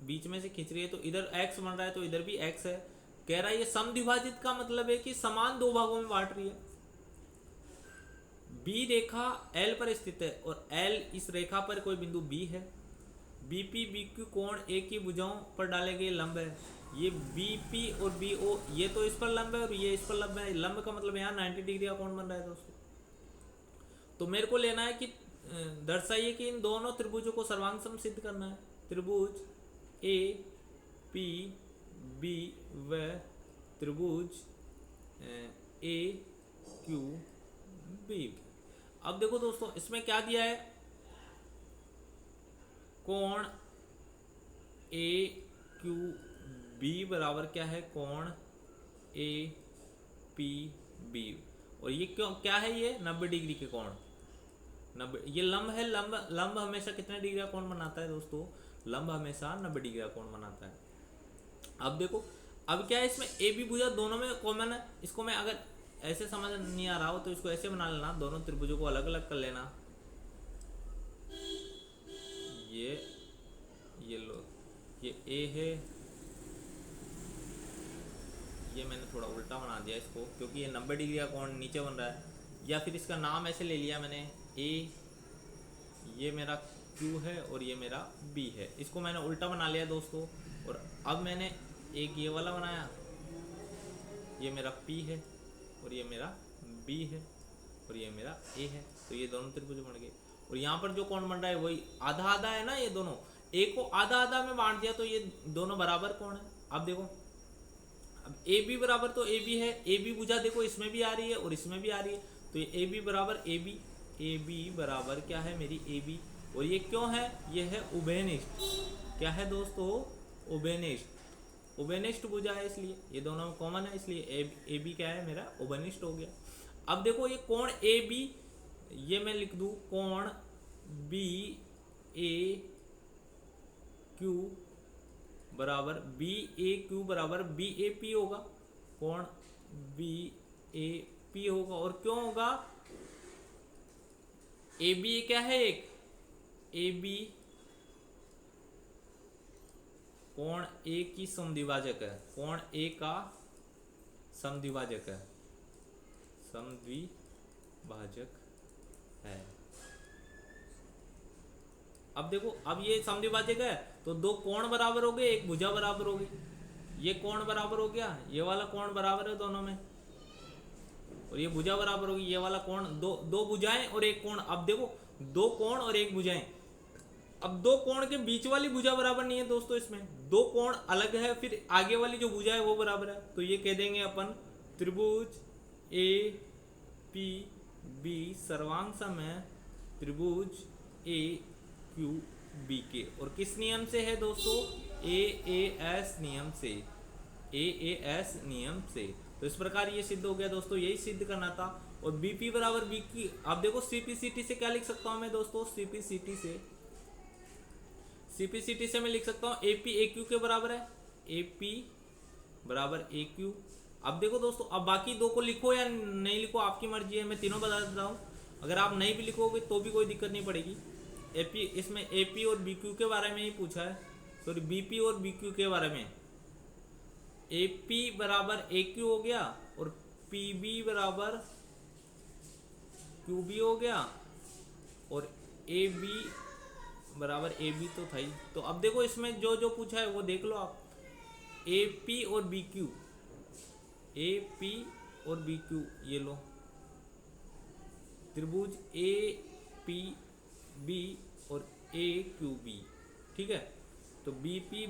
बीच में से खींच रही है तो इधर x बन रहा है, तो इधर भी x है। कह रहा है ये समद्विभाजित का मतलब है कि समान दो भागों में बांट रही है। B रेखा L पर स्थित है और L इस रेखा पर कोई बिंदु B है। BP BQ कोण A की भुजाओं पर डाले गए लंब है। ये BP और BO ये तो इस पर लंब है और ये इस पर लंब है। लंब का मतलब यहाँ 90 डिग्री का कोण बन रहा है दोस्तों। तो मेरे को लेना है कि दर्शाइए कि इन दोनों त्रिभुजों को सर्वांग सम सिद्ध करना है। त्रिभुज A P B व त्रिभुज A Q B। अब देखो दोस्तों, इसमें क्या दिया है? कोण A Q B बराबर क्या है? कोण A P B। और ये क्यों क्या है? ये 90 डिग्री के कोण, 90। ये लंब है। लंब हमेशा कितने डिग्री का कोण बनाता है दोस्तों? लंब हमेशा 90 डिग्री का कोण बनाता है। अब देखो, अब क्या है, इसमें ए बी भुजा दोनों में कॉमन है। इसको मैं अगर ऐसे समझ नहीं आ रहा हो तो इसको ऐसे बना लेना, दोनों त्रिभुजों को अलग अलग कर लेना। ये लो, ये ए है, ये मैंने थोड़ा उल्टा बना दिया इसको क्योंकि ये 90 डिग्री का कोण नीचे बन रहा है। या फिर इसका नाम ऐसे ले लिया मैंने, ए, ये मेरा Q है और ये मेरा B है। इसको मैंने उल्टा बना लिया दोस्तों। और अब मैंने एक ये वाला बनाया, ये मेरा P है और ये मेरा B है और ये मेरा A है। तो ये दोनों त्रिभुज बन गए। और यहाँ पर जो कोण बन रहा है वही आधा आधा है ना, ये दोनों A को आधा आधा में बांट दिया तो ये दोनों बराबर कोण है। अब देखो, अब AB बराबर तो AB है। AB भुजा देखो इसमें भी आ रही है और इसमें भी आ रही है, तो ये AB बराबर AB, AB बराबर क्या है? मेरी AB। और ये क्यों है? ये है उभयनिष्ठ। क्या है दोस्तों? उभयनिष्ठ। उभयनिष्ठ भुजा है इसलिए ये दोनों में कॉमन है, इसलिए AB क्या है? मेरा उभयनिष्ठ हो गया। अब देखो, ये कोण AB, ये मैं लिख दूं कोण BAQ बराबर BAQ बराबर BAP होगा। कोण BAP होगा। और क्यों होगा? AB क्या है? एक AB कोण A की समद्विभाजक है। कोण A का समद्विभाजक है, समद्विभाजक है। अब देखो, अब ये समद्विभाजक है तो दो कोण बराबर हो गए, एक भुजा बराबर हो गई। ये कोण बराबर हो गया, ये वाला कोण बराबर है दोनों में, और ये भुजा बराबर होगी। ये वाला कोण, दो भुजाएं और एक कोण। अब देखो, दो कोण और एक भुजाएं। अब दो कोण के बीच वाली भुजा बराबर नहीं है दोस्तों, इसमें दो कोण अलग है, फिर आगे वाली जो भुजा है वो बराबर है। तो ये कह देंगे अपन त्रिभुज A P B सर्वांग सम है त्रिभुज A Q B के। और किस नियम से है दोस्तों? AAS नियम से। AAS नियम से। तो इस प्रकार ये सिद्ध हो गया दोस्तों, यही सिद्ध करना था। और BP बराबर BQ। अब देखो, CPCT से क्या लिख सकता हूं मैं दोस्तों? CPCT से मैं लिख सकता हूँ AP AQ के बराबर है। AP बराबर AQ। अब देखो दोस्तों, अब बाकी दो को लिखो या नहीं लिखो आपकी मर्जी है, मैं तीनों बता देता हूँ। अगर आप नहीं भी लिखोगे तो भी कोई दिक्कत नहीं पड़ेगी। इसमें AP और BQ के बारे में ही पूछा है, सॉरी BP और BQ के बारे में। AP बराबर AQ हो गया और PB बराबर QB हो गया और AB बराबर AB तो था ही। तो अब देखो, इसमें जो जो पूछा है वो देख लो आप। AP और BQ, AP और BQ, ये लो त्रिभुज APB और AQB, ठीक है। तो BP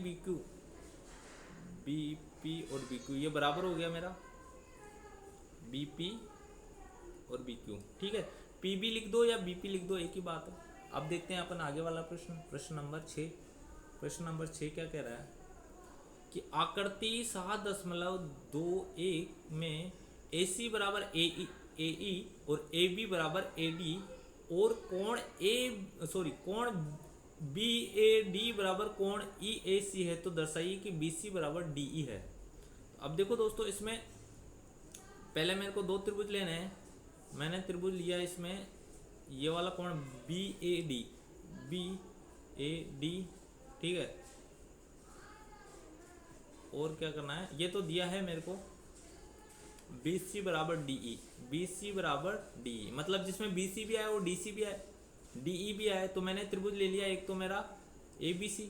और BQ ये बराबर हो गया मेरा BP और BQ, ठीक है। PB लिख दो या BP लिख दो, एक ही बात है। अब देखते हैं अपन आगे वाला प्रश्न, प्रश्न नंबर 6। प्रश्न नंबर 6 क्या कह रहा है कि आकृति 7.21 में ए सी बराबर ए ई और ए बी बराबर ए डी और कोण बी ए डी बराबर कोण ई ए सी है, तो दर्शाइए कि बी सी बराबर डी ई है। अब देखो दोस्तों, इसमें पहले मेरे को दो त्रिभुज लेने हैं। मैंने त्रिभुज लिया इसमें ये वाला कोण बी ए डी, ठीक है। और क्या करना है, ये तो दिया है मेरे को बी सी बराबर डी ई, बी सी बराबर डी ई, मतलब जिसमें बी सी भी आए और डी सी भी आए, डी ई भी आए। तो मैंने त्रिभुज ले लिया, एक तो मेरा ए बी सी,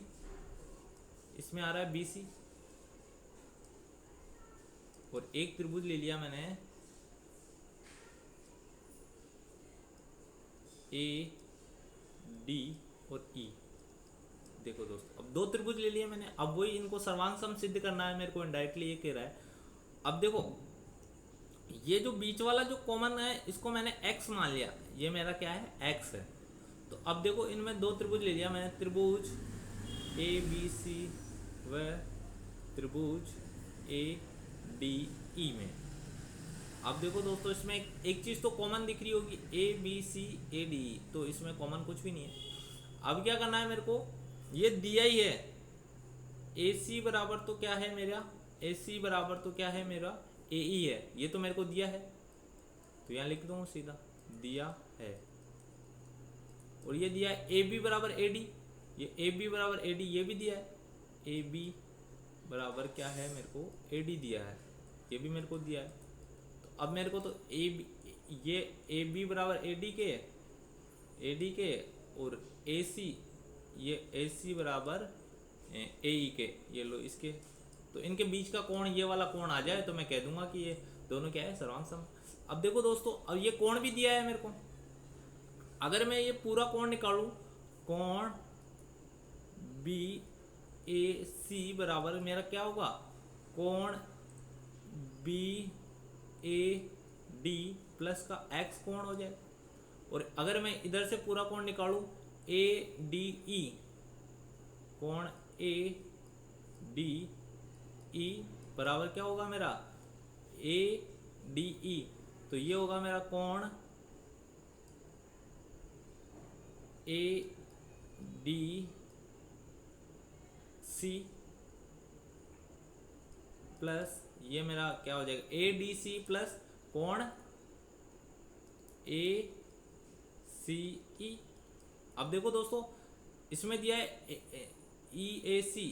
इसमें आ रहा है बी सी, और एक त्रिभुज ले लिया मैंने ए डी और ई। देखो दोस्तों, अब दो त्रिभुज ले लिए मैंने, अब वही इनको सर्वांग सम सिद्ध करना है मेरे को, इनडायरेक्टली ये कह रहा है। अब देखो, ये जो बीच वाला जो कॉमन है इसको मैंने x मान लिया, ये मेरा क्या है x है। तो अब देखो, इनमें दो त्रिभुज ले लिया मैंने, त्रिभुज ए बी सी व त्रिभुज ए डी ई में। अब देखो दोस्तों, इसमें एक चीज तो कॉमन दिख रही होगी, ए B C A D E, तो इसमें कॉमन कुछ भी नहीं है। अब क्या करना है मेरे को, ये दिया ही है ए सी बराबर तो क्या है मेरा, ए सी बराबर तो क्या है मेरा ए ई है, ये तो मेरे को दिया है, तो यहाँ लिख दूँ सीधा दिया है। और ये दिया है ए बी बराबर ए डी, ये ए बी बराबर ए डी ये भी दिया है, ए बी बराबर क्या है मेरे को ए डी दिया है, ये भी मेरे को दिया है। तो अब मेरे को तो ये ए बी बराबर ए डी के और ए सी, ये ए सी बराबर ए ई के, ये लो इसके, तो इनके बीच का कोण ये वाला कोण आ जाए तो मैं कह दूंगा कि ये दोनों क्या है, सर्वांग सम। अब देखो दोस्तों, अब ये कोण भी दिया है मेरे को, अगर मैं ये पूरा कोण निकालूं, कोण बी ए सी बराबर मेरा क्या होगा, कोण बी ए डी प्लस का एक्स कोण हो जाए। और अगर मैं इधर से पूरा कोण निकालूं, ए डी ई, कोण ए डी ई बराबर क्या होगा मेरा, ए डी ई, तो ये होगा मेरा कोण ए डी सी प्लस ये मेरा क्या हो जाएगा, ए डी सी प्लस कोण ए सी ई। अब देखो दोस्तों, इसमें दिया है ई ए सी,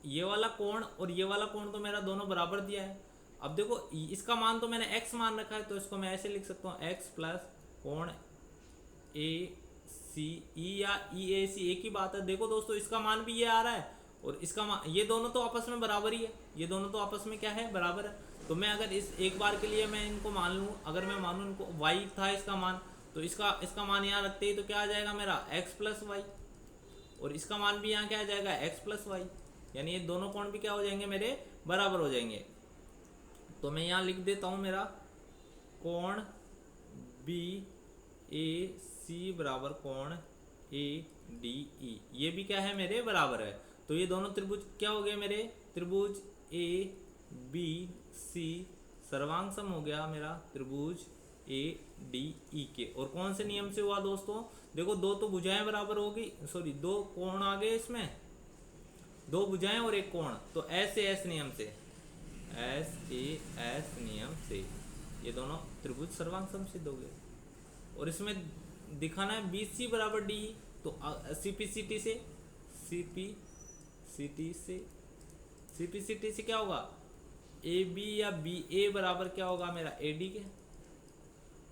ये वाला कोण और ये वाला कोण तो मेरा दोनों बराबर दिया है। अब देखो, इसका मान तो मैंने x मान रखा है, तो इसको मैं ऐसे लिख सकता हूँ, x प्लस कोण ए सी ई या ई ए सी, एक ही बात है। देखो दोस्तों, इसका मान भी ये आ रहा है और इसका मान, ये दोनों तो आपस में बराबर ही है, ये दोनों तो आपस में क्या है, बराबर है। तो मैं अगर इस एक बार के लिए मैं इनको मान लूँ, अगर मैं मानूँ इनको y था इसका मान, तो इसका मान यहाँ रखते ही तो क्या आ जाएगा मेरा x प्लस वाई, और इसका मान भी यहाँ क्या आ जाएगा x प्लस वाई, यानी ये दोनों कोण भी क्या हो जाएंगे मेरे, बराबर हो जाएंगे। तो मैं यहाँ लिख देता हूँ मेरा कोण बी ए सी बराबर कोण ए डी ई, ये भी क्या है मेरे, बराबर है। तो ये दोनों त्रिभुज क्या हो गए मेरे, त्रिभुज ए बी सी सर्वांग सम हो गया मेरा त्रिभुज ए डी ई के। और कौन से नियम से हुआ दोस्तों, देखो दो तो भुजाएं बराबर होगी, सॉरी दो कोण आ गए इसमें, दो भुजाएं और एक कोण, तो एस ए एस नियम से, एस ए एस नियम से ये दोनों त्रिभुज सर्वांग सम सिद्ध हो गए। और इसमें दिखाना है बी सी बराबर डी, तो सीपीसीटी से सीपीसीटी से क्या होगा, ए बी या बी ए बराबर क्या होगा मेरा ए डी के,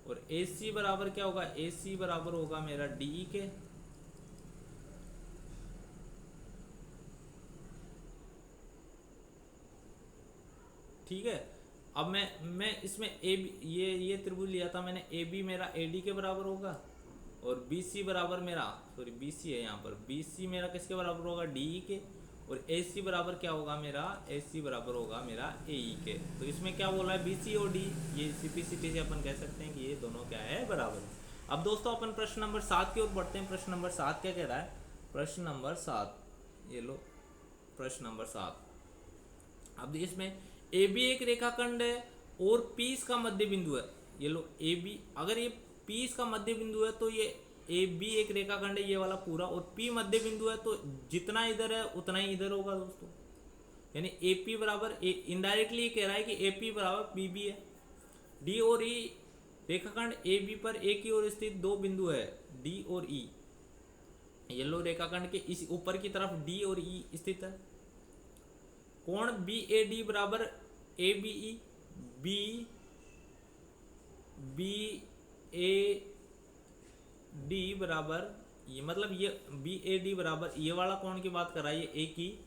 और ए सी बराबर क्या होगा, ए सी बराबर होगा मेरा डी ई के। ठीक है, अब मैं इसमें ए बी, ये त्रिभुज लिया था मैंने, ए बी मेरा ए डी के बराबर होगा, और बी सी बराबर मेरा, सॉरी बी सी है यहाँ पर, बी सी मेरा किसके बराबर होगा, डी ई के, और ए सी बराबर क्या होगा मेरा, ए सी बराबर होगा मेरा ए ई के। तो इसमें क्या बोला है, बी सी और डी, ये सीपीसीटी से अपन कह सकते हैं कि ये दोनों क्या है, बराबर है। अब दोस्तों अपन प्रश्न नंबर 7 की ओर बढ़ते हैं। प्रश्न नंबर 7 क्या कह रहा है, प्रश्न नंबर 7, ये लो प्रश्न नंबर 7। अब इसमें ए बी एक रेखाखंड है और P इसका मध्य बिंदु है, ये लो AB, अगर ये P इसका मध्य बिंदु है तो ये AB एक रेखाखंड है ये वाला पूरा, और P मध्य बिंदु है तो जितना इधर है उतना ही इधर होगा दोस्तों, यानी AP बराबर इनडायरेक्टली ये कह रहा है कि AP बराबर BB है। D और E रेखाखंड AB पर एक ही ओर स्थित दो बिंदु है D और E, येलो रेखाखंड के इस ऊपर की तरफ D और E स्थित है। कोण BAD बराबर ABE, BAD बराबर ये, मतलब ये BAD बराबर ये वाला कोण की बात कर रहा है ये A की,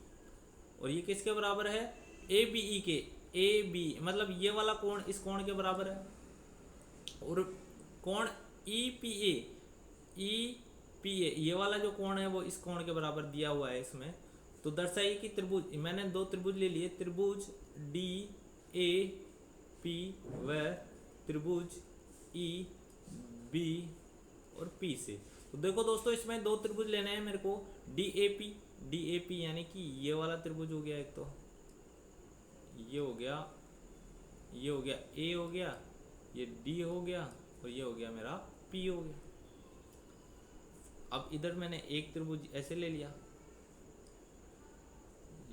और ये किसके बराबर है ABE के, AB मतलब ये वाला कोण इस कोण के बराबर है। और कोण EPA ये वाला जो कोण है वो इस कोण के बराबर दिया हुआ है इसमें। तो दर्शाइए कि त्रिभुज, मैंने दो त्रिभुज ले लिए, त्रिभुज DAP व त्रिभुज EB और P से। तो देखो दोस्तों इसमें दो त्रिभुज लेने हैं मेरे को, DAP यानी कि ये वाला त्रिभुज हो गया, एक तो ये हो गया, ये हो गया A हो गया, ये D हो गया, और ये हो गया मेरा P हो गया। अब इधर मैंने एक त्रिभुज ऐसे ले लिया,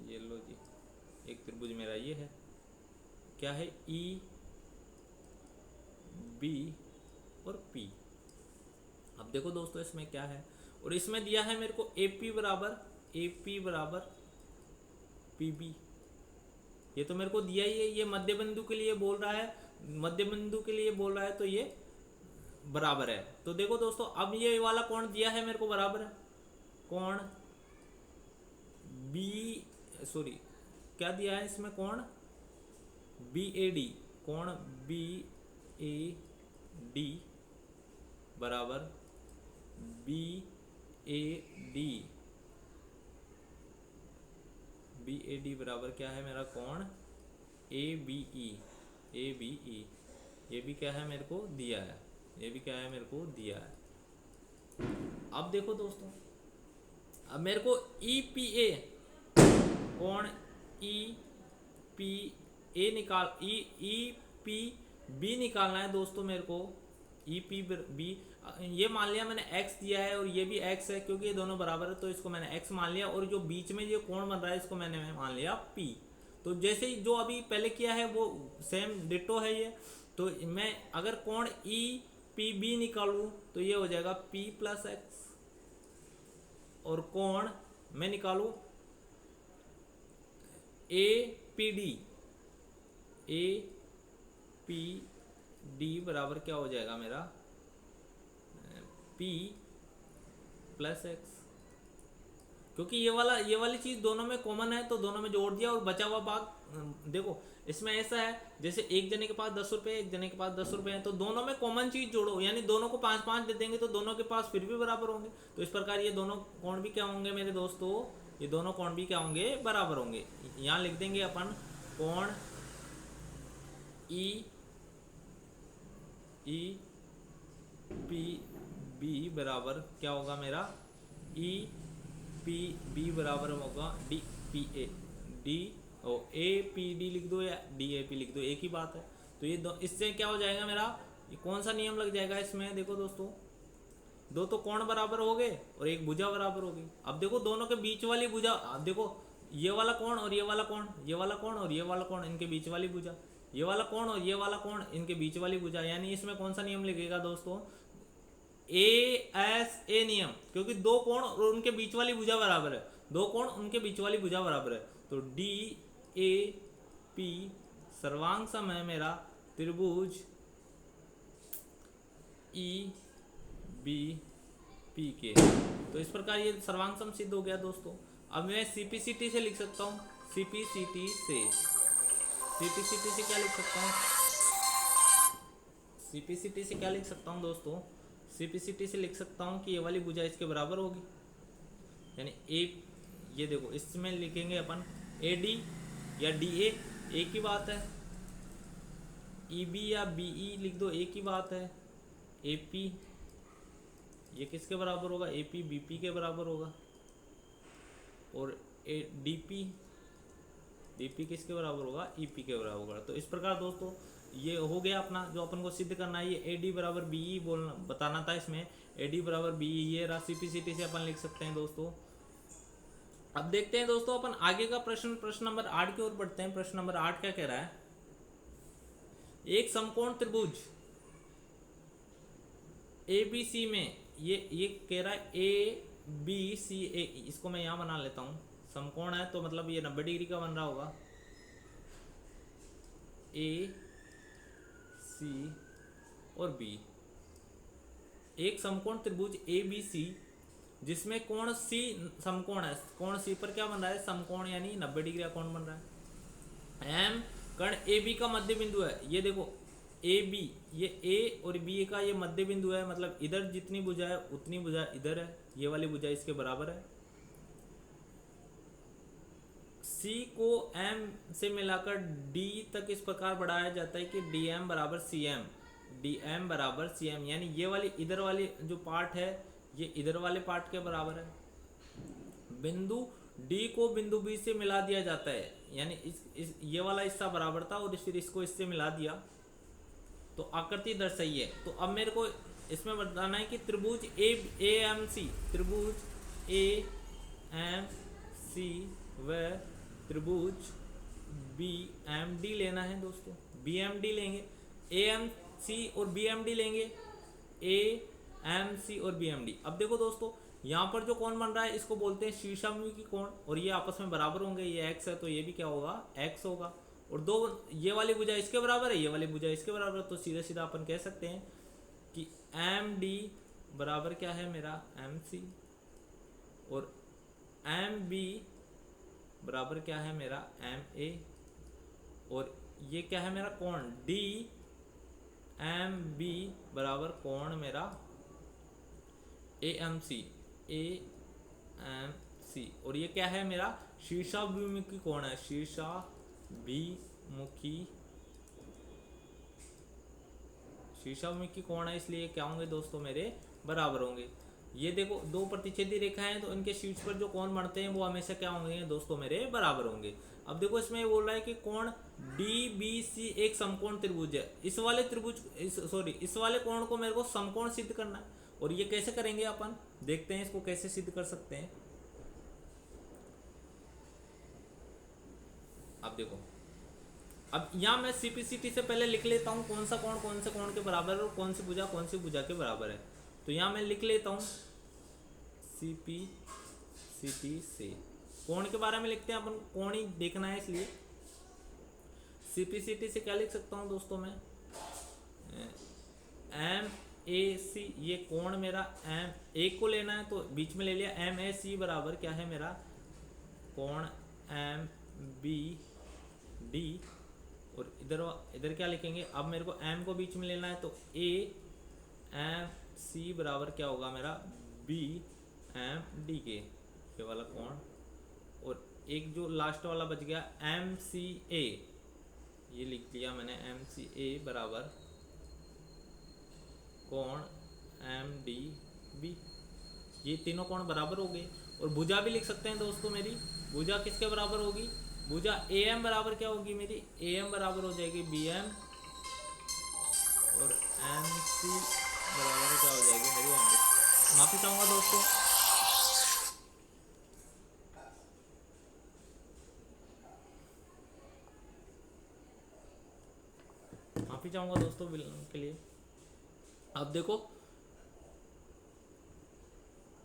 ये लो जी, एक त्रिभुज मेरा ये है, क्या है EB और P। अब देखो दोस्तों इसमें क्या है, और इसमें दिया है मेरे को AP बराबर PB, ये तो मेरे को दिया ही है, ये मध्य बिंदु के लिए बोल रहा है, मध्य बिंदु के लिए बोल रहा है तो ये बराबर है। तो देखो दोस्तों अब ये वाला कोण दिया है मेरे को बराबर है, कोण क्या दिया है इसमें, कोण BAD, कोण BAD बराबर BAD बराबर क्या है मेरा, कोण ABE, ये भी क्या है मेरे को दिया है, ये भी क्या है मेरे को दिया है। अब देखो दोस्तों, अब मेरे को EPA, कोण EPA निकाल EPB निकालना है दोस्तों मेरे को। EPB ये मान लिया मैंने x दिया है और ये भी x है, क्योंकि ये दोनों बराबर है तो इसको मैंने x मान लिया, और जो बीच में ये कोण बन रहा है इसको मैंने मान लिया P। तो जैसे ही जो अभी पहले किया है वो सेम डिटो है ये। तो मैं अगर कोण EPB निकालूं तो ये हो जाएगा P प्लस x, और कोण मैं निकालूं APD बराबर क्या हो जाएगा मेरा, P प्लस x, क्योंकि ये वाली चीज दोनों में कॉमन है तो दोनों में जोड़ दिया, और बचा हुआ भाग देखो इसमें ऐसा है जैसे एक जने के पास 10 रुपए, एक जने के पास 10 रुपए है, तो दोनों में कॉमन चीज जोड़ो, यानी दोनों को 5-5 दे देंगे तो दोनों के पास फिर भी बराबर होंगे। तो इस प्रकार ये दोनों कोण भी क्या होंगे मेरे दोस्तों, ये दोनों कोण भी क्या होंगे, बराबर होंगे। यहाँ लिख देंगे अपन कोण EPB बराबर क्या होगा मेरा, EPB बराबर होगा APD लिख दो या DAP लिख दो, एक ही बात है। तो ये इससे क्या हो जाएगा मेरा, ये कौन सा नियम लग जाएगा इसमें, देखो दोस्तों दो तो कोण बराबर हो गए और एक भुजा बराबर हो गई। अब देखो दोनों के बीच वाली भुजा, अब देखो ये वाला कोण और ये वाला कोण, ये वाला कोण और ये वाला कोण, इनके बीच वाली भुजा, ये वाला कोण और ये वाला कोण, इनके बीच वाली भुजा, यानी इसमें कौन सा नियम लगेगा दोस्तों, ASA नियम, क्योंकि दो कोण और उनके बीच वाली भुजा बराबर है, दो कोण उनके बीच वाली भुजा बराबर है। तो DAP सर्वांग सम है मेरा त्रिभुज EBP के। तो इस प्रकार ये सर्वांग सम सिद्ध हो गया दोस्तों। अब मैं CPCT से लिख सकता हूँ, CPCT से क्या लिख सकता हूँ, CPCT से क्या लिख सकता हूँ दोस्तों, CPCT से लिख सकता हूँ कि ये वाली भुजा इसके बराबर होगी, यानी ये देखो इसमें लिखेंगे अपन AD या DA, एक ही बात है, EB या BE लिख दो, एक ही बात है, AP ये किसके बराबर होगा, AP BP के बराबर होगा, और DP किसके बराबर होगा, EP के बराबर होगा। तो इस प्रकार दोस्तों ये हो गया अपना जो अपन को सिद्ध करना है। ये ए डी बराबर बी ई बोलना बताना था इसमें, ए डी बराबर बी ई, ये रहा सीपीसीटी से अपन लिख सकते हैं दोस्तों। अब देखते हैं दोस्तों अपन आगे का प्रश्न नंबर 8 की ओर बढ़ते हैं। प्रश्न नंबर 8 क्या कह रहा है, एक समकोण त्रिभुज ए बी सी में, ये कह रहा है ए बी सी ए, इसको मैं यहां बना लेता हूं, समकोण है तो मतलब ये 90 डिग्री का बन रहा होगा, ए सी और बी। एक समकोण त्रिभुज ए बी सी जिसमें कोण सी समकोण है, कोण सी पर क्या बन रहा है, समकोण यानी 90 डिग्री का कोण बन रहा है। एम कर्ण ए बी का मध्य बिंदु है, ये देखो ए बी, ये ए और बी का ये मध्य बिंदु है, मतलब इधर जितनी भुजा है उतनी भुजा इधर है, ये वाली भुजा इसके बराबर है। सी को एम से मिलाकर डी तक इस प्रकार बढ़ाया जाता है कि डी एम बराबर सी एम, डी एम बराबर सी एम, यानी ये वाली इधर वाली जो पार्ट है ये इधर वाले पार्ट के बराबर है। बिंदु डी को बिंदु बी से मिला दिया जाता है, यानी इस ये वाला हिस्सा बराबर था और फिर इसको इससे मिला दिया तो आकृति दर्शाइए। तो अब मेरे को इसमें बताना है कि त्रिभुज ए एम सी, त्रिभुज ए एम सी व त्रिभुज बी एम डी लेना है दोस्तों। बी एम डी लेंगे, ए एम सी और बी एम डी लेंगे, ए एम सी और बी एम डी। अब देखो दोस्तों यहाँ पर जो कोण बन रहा है इसको बोलते हैं शीर्षामुखी कोण, और ये आपस में बराबर होंगे, ये x है तो ये भी क्या होगा, x होगा, और दो ये वाली भुजा इसके बराबर है, ये वाली भुजा इसके बराबर है, तो सीधा सीधा अपन कह सकते हैं कि एम डी बराबर क्या है मेरा एम सी, और एम बी बराबर क्या है मेरा एम ए, और ये क्या है मेरा कोण डी एम बी बराबर कोण मेरा A M C, A M C, और ये क्या है मेरा शीर्षाभिमुखी कोण है, शीर्षाभिमुखी कोण है, इसलिए क्या होंगे दोस्तों मेरे बराबर होंगे। ये देखो दो प्रतिच्छेदी रेखाएं हैं तो इनके शीर्ष पर जो कोण बनते हैं वो हमेशा क्या होंगे दोस्तों मेरे बराबर होंगे। अब देखो इसमें ये बोल रहा है कि कोण डी बी सी एक समकोण त्रिभुज है, इस वाले इस वाले कोण को मेरे को समकोण सिद्ध करना है, और ये कैसे करेंगे अपन देखते हैं इसको कैसे सिद्ध कर सकते हैं। अब देखो, अब यहां मैं सीपीसीटी से पहले लिख लेता हूं कौन सा कोण कौन से कोण के बराबर है और कौन सी भुजा के बराबर है। तो यहां मैं लिख लेता हूं सीपीसीटी से कोण के बारे में लिखते हैं, अपन कोण ही देखना है इसलिए सीपीसीटी से क्या लिख सकता हूं दोस्तों मैं, एम ए सी, ये कोण मेरा एम एक को लेना है तो बीच में ले लिया, एम ए सी बराबर क्या है मेरा कोण एम बी डी, और इधर क्या लिखेंगे, अब मेरे को एम को बीच में लेना है तो ए एम सी बराबर क्या होगा मेरा बी एम डी के, ये वाला कोण, और एक जो लास्ट वाला बच गया एम सी ए, ये लिख दिया मैंने एम सी ए बराबर कोण एम डी बी, ये तीनों कोण बराबर हो गए। और भुजा भी लिख सकते हैं दोस्तों, मेरी भुजा किसके बराबर होगी, भुजा ए एम बराबर क्या होगी मेरी, ए एम बराबर हो जाएगी बी एम, और एम सी बराबर क्या हो जाएगी मेरी एम डी। माफी चाहूंगा दोस्तों, माफी चाहूंगा दोस्तों के लिए। अब देखो,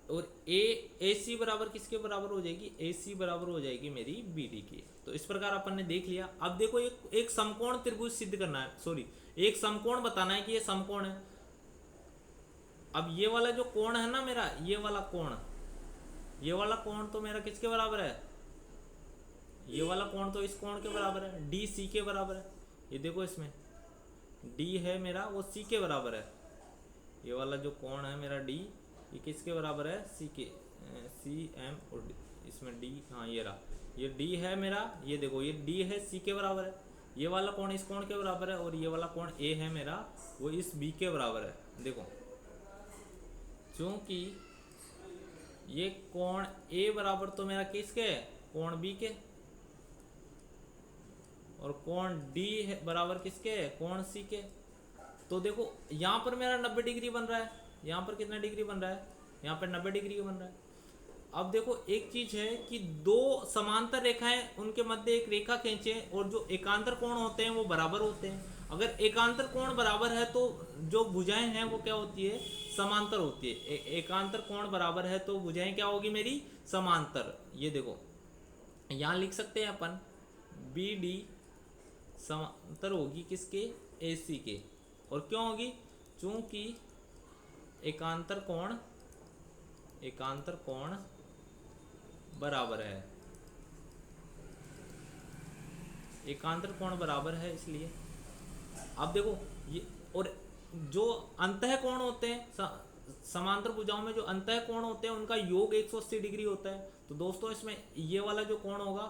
और ए सी बराबर किसके बराबर हो जाएगी, ए सी बराबर हो जाएगी मेरी बी डी की। तो इस प्रकार अपन ने देख लिया। अब देखो एक समकोण त्रिभुज सिद्ध करना है, सॉरी एक समकोण बताना है कि ये समकोण है। अब ये वाला जो कोण है ना मेरा, ये वाला कोण तो मेरा किसके बराबर है, ये वाला कोण तो इस कोण के बराबर है, डी सी के बराबर है। ये देखो इसमें डी है मेरा वो सी के बराबर है, ये वाला जो कोण है मेरा डी, ये किसके बराबर है, सी के, सी एम और डी, इसमें डी, हाँ ये रहा, ये डी है मेरा, ये देखो ये डी है सी के बराबर है, ये वाला कोण इस कोण के बराबर है, और ये वाला कोण ए है मेरा वो इस बी के बराबर है। देखो क्योंकि ये कोण ए बराबर तो मेरा किसके है, कोण बी के, और कोण डी है बराबर किसके है, कोण सी के। तो देखो यहाँ पर मेरा 90 डिग्री बन रहा है, यहाँ पर कितना डिग्री बन रहा है, यहाँ पर 90 डिग्री बन रहा है। अब देखो एक चीज है कि दो समांतर रेखाएं उनके मध्य एक रेखा खींचें और जो एकांतर कोण होते हैं वो बराबर होते हैं। अगर एकांतर कोण बराबर है तो जो भुजाएं हैं वो क्या होती है, समांतर होती है। एकांतर कोण बराबर है तो भुजाएं क्या होगी मेरी, समांतर। ये देखो यहाँ लिख सकते हैं अपन बी डी समांतर होगी किसके, ए सी के। और क्यों होगी, चूंकि एकांतर कोण बराबर है, एकांतर कोण बराबर है इसलिए। अब देखो ये, और जो अंतः कोण होते हैं समांतर भुजाओं में जो अंतः कोण होते हैं उनका योग 180 डिग्री होता है। तो दोस्तों इसमें ये वाला जो कोण होगा,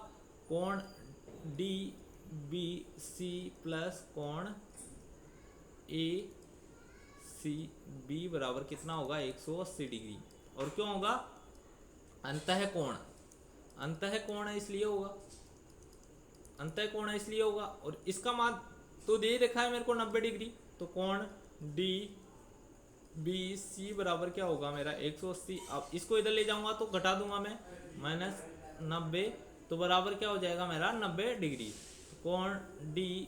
कोण डी बी सी प्लस कोण ए सी बी बराबर कितना होगा, 180 डिग्री। और क्यों होगा, अंतः कोण है इसलिए होगा, अंतः कोण है इसलिए होगा। और इसका मान तो दे रखा है मेरे को 90 डिग्री। तो कोण डी बी सी बराबर क्या होगा मेरा, 180। अब इसको इधर ले जाऊंगा तो घटा दूंगा मैं, -90, तो बराबर क्या हो जाएगा मेरा 90 डिग्री। कोण डी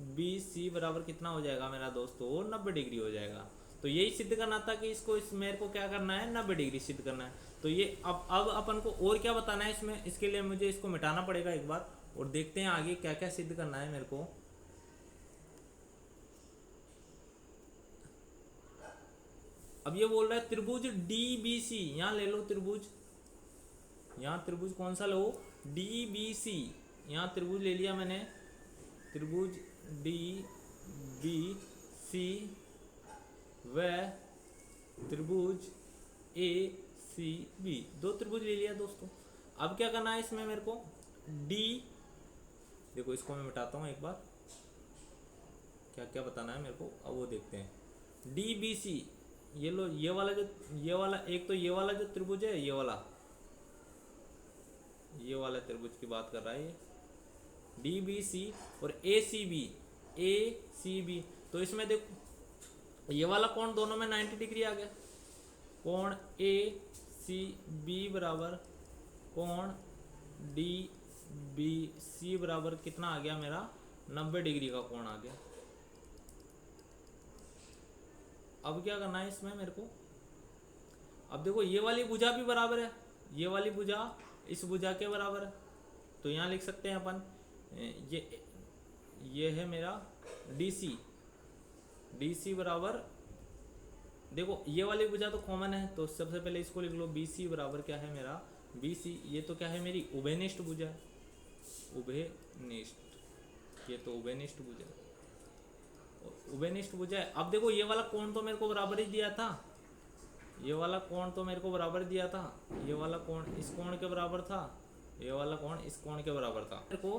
बी सी बराबर कितना हो जाएगा मेरा दोस्तों, 90 डिग्री हो जाएगा। तो यही सिद्ध करना था कि इसको इस मेरे को क्या करना है, 90 डिग्री सिद्ध करना है। तो ये अब अपन को और क्या बताना है इसमें, इसके लिए मुझे इसको मिटाना पड़ेगा एक बार और देखते हैं आगे क्या क्या सिद्ध करना है मेरे को। अब ये बोल रहा है त्रिभुज डी बी सी, यहां ले लो त्रिभुज, यहां त्रिभुज कौन सा लो, डी बी सी। यहां त्रिभुज ले लिया मैंने, त्रिभुज डी बी सी व त्रिभुज ए सी बी, दो त्रिभुज ले लिया दोस्तों। अब क्या करना है इसमें मेरे को, डी, देखो इसको मैं मिटाता हूं एक बार, क्या क्या बताना है मेरे को अब वो देखते हैं। डी बी सी, ये लो, ये वाला जो, ये वाला एक तो ये वाला जो त्रिभुज है, ये वाला त्रिभुज की बात कर रहा है ये, डी बी सी और ए सी बी। तो इसमें देखो ये वाला कोण दोनों में 90 डिग्री आ गया। कोण ए सी बी बराबर कोण डी बी सी बराबर कितना आ गया मेरा, 90 डिग्री का कोण आ गया। अब क्या करना है इसमें मेरे को, अब देखो ये वाली भुजा भी बराबर है, ये वाली भुजा इस भुजा के बराबर है। तो यहाँ लिख सकते हैं अपन, ये है मेरा डी सी बराबर, देखो ये वाली भुजा तो कॉमन है तो सबसे पहले इसको लिख लो, बी सी बराबर क्या है मेरा, बी सी, ये तो क्या है मेरी उभयनिष्ठ भुजा है, उभयनिष्ठ, ये तो उभयनिष्ठ भुजा है, उभयनिष्ठ भुजा है। अब देखो ये वाला कोण तो मेरे को बराबर ही दिया था, ये वाला कोण तो मेरे को बराबर दिया था, ये वाला कोण इस कोण के बराबर था, ये वाला कोण इस कोण के बराबर था मेरे को।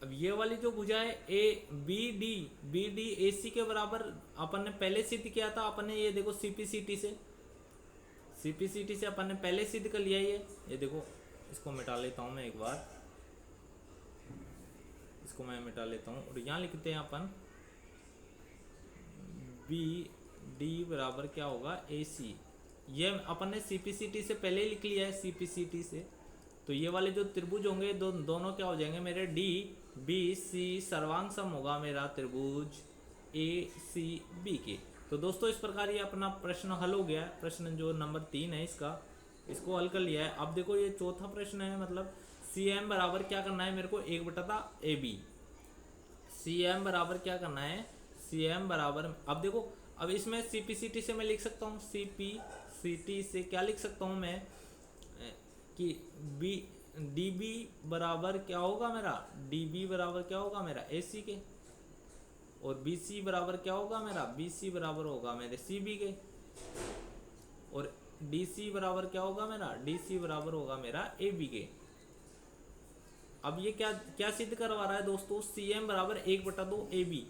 अब ये वाली जो भुजा है ए बी डी ए सी के बराबर अपन ने पहले सिद्ध किया था, अपन ने ये देखो सीपीसीटी से अपन ने पहले सिद्ध कर लिया ये देखो, इसको मिटा लेता हूं मैं एक बार, इसको मैं मिटा लेता हूं और यहाँ लिखते हैं अपन बी डी बराबर क्या होगा, ए सी। ये अपन ने सीपीसीटी से पहले ही लिख लिया है, सीपीसीटी से। तो ये वाले जो त्रिभुज होंगे दोनों क्या हो जाएंगे मेरे, डी बी सी सर्वांग सम होगा मेरा त्रिभुज ए सी बी के। तो दोस्तों इस प्रकार ये अपना प्रश्न हल हो गया है, प्रश्न जो नंबर 3 है इसको हल कर लिया है। अब देखो ये चौथा प्रश्न है, मतलब सी एम बराबर क्या करना है मेरे को, 1/AB। सी एम बराबर क्या करना है, सी एम बराबर, अब देखो अब इसमें सीपीसीटी से मैं लिख सकता हूँ, सीपीसीटी से क्या लिख सकता हूँ मैं कि बी डी बी बराबर क्या होगा मेरा, डी बी बराबर क्या होगा मेरा ए सी के, और बी सी बराबर क्या होगा मेरा, बी सी बराबर होगा मेरे सी बी के, और डी सी बराबर क्या होगा मेरा, डी सी बराबर होगा मेरा ए बी के। अब ये क्या सिद्ध करवा रहा है दोस्तों, सी एम बराबर 1/2 ए बी।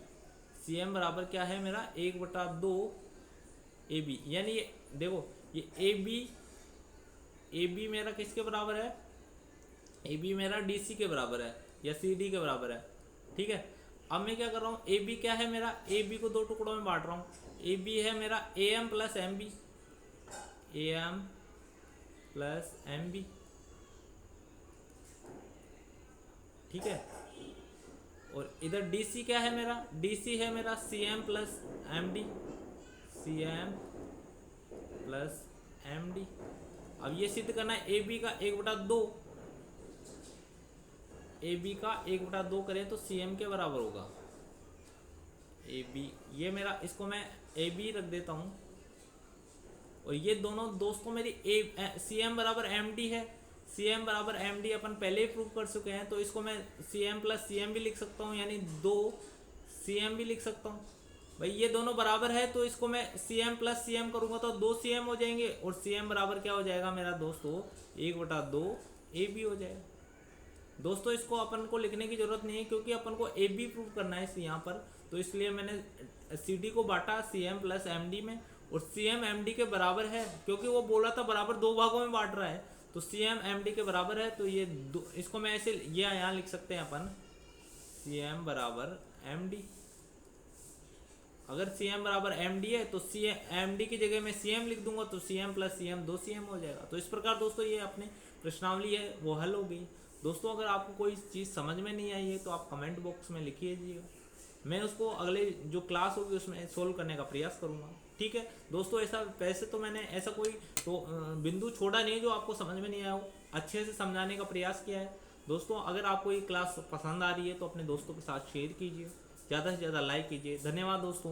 सी एम बराबर क्या है मेरा, 1/2 ए बी, यानी ये देखो ये ए बी मेरा किसके बराबर है, ए बी मेरा डी सी के बराबर है या सी डी के बराबर है, ठीक है। अब मैं क्या कर रहा हूँ, ए बी क्या है मेरा, ए बी को दो टुकड़ों में बांट रहा हूँ। ए बी है मेरा A M plus M B, A M plus M B, ठीक है। और इधर डी सी क्या है मेरा, डी सी है मेरा C M plus M D, C M plus M D. अब ये सिद्ध करना है, ए बी का 1/2, ए बी का 1/2 करें तो सी एम के बराबर होगा। ए बी ये मेरा, इसको मैं ए बी रख देता हूँ। और ये दोनों दोस्तों मेरी सी एम बराबर एम डी है, सी एम बराबर एम डी अपन पहले ही प्रूव कर चुके हैं, तो इसको मैं C M plus C M भी लिख सकता हूँ, यानी 2 सी एम भी लिख सकता हूँ। भाई ये दोनों बराबर है तो इसको मैं C M plus C M करूँगा तो 2 सी एम हो जाएंगे, और सी एम बराबर क्या हो जाएगा मेरा दोस्तों, 1/2 ए बी हो जाएगा। दोस्तों इसको अपन को लिखने की जरूरत नहीं है क्योंकि अपन को ए बी प्रूव करना है यहाँ पर, तो इसलिए मैंने सी डी को बांटा C M plus M D में, और सी एम एम डी के बराबर है क्योंकि वो बोला था बराबर 2 भागों में बांट रहा है, तो सी एम एम डी के बराबर है। तो ये इसको मैं ऐसे ये यहाँ लिख सकते हैं अपन, सी एम बराबर एम डी। अगर सी एम बराबर एम डी है तो सी एम डी की जगह मैं सी एम लिख दूंगा, तो C M plus C M 2 C M हो जाएगा। तो इस प्रकार दोस्तों ये अपने प्रश्नावली है वो हल हो गई। दोस्तों अगर आपको कोई चीज़ समझ में नहीं आई है तो आप कमेंट बॉक्स में लिखिएगा, मैं उसको अगले जो क्लास होगी उसमें सोल्व करने का प्रयास करूँगा, ठीक है। दोस्तों ऐसा वैसे तो मैंने ऐसा कोई तो बिंदु छोड़ा नहीं जो आपको समझ में नहीं आया हो, अच्छे से समझाने का प्रयास किया है। दोस्तों अगर आपको ये क्लास पसंद आ रही है तो अपने दोस्तों के साथ शेयर कीजिए, ज़्यादा से ज़्यादा लाइक कीजिए। धन्यवाद दोस्तों।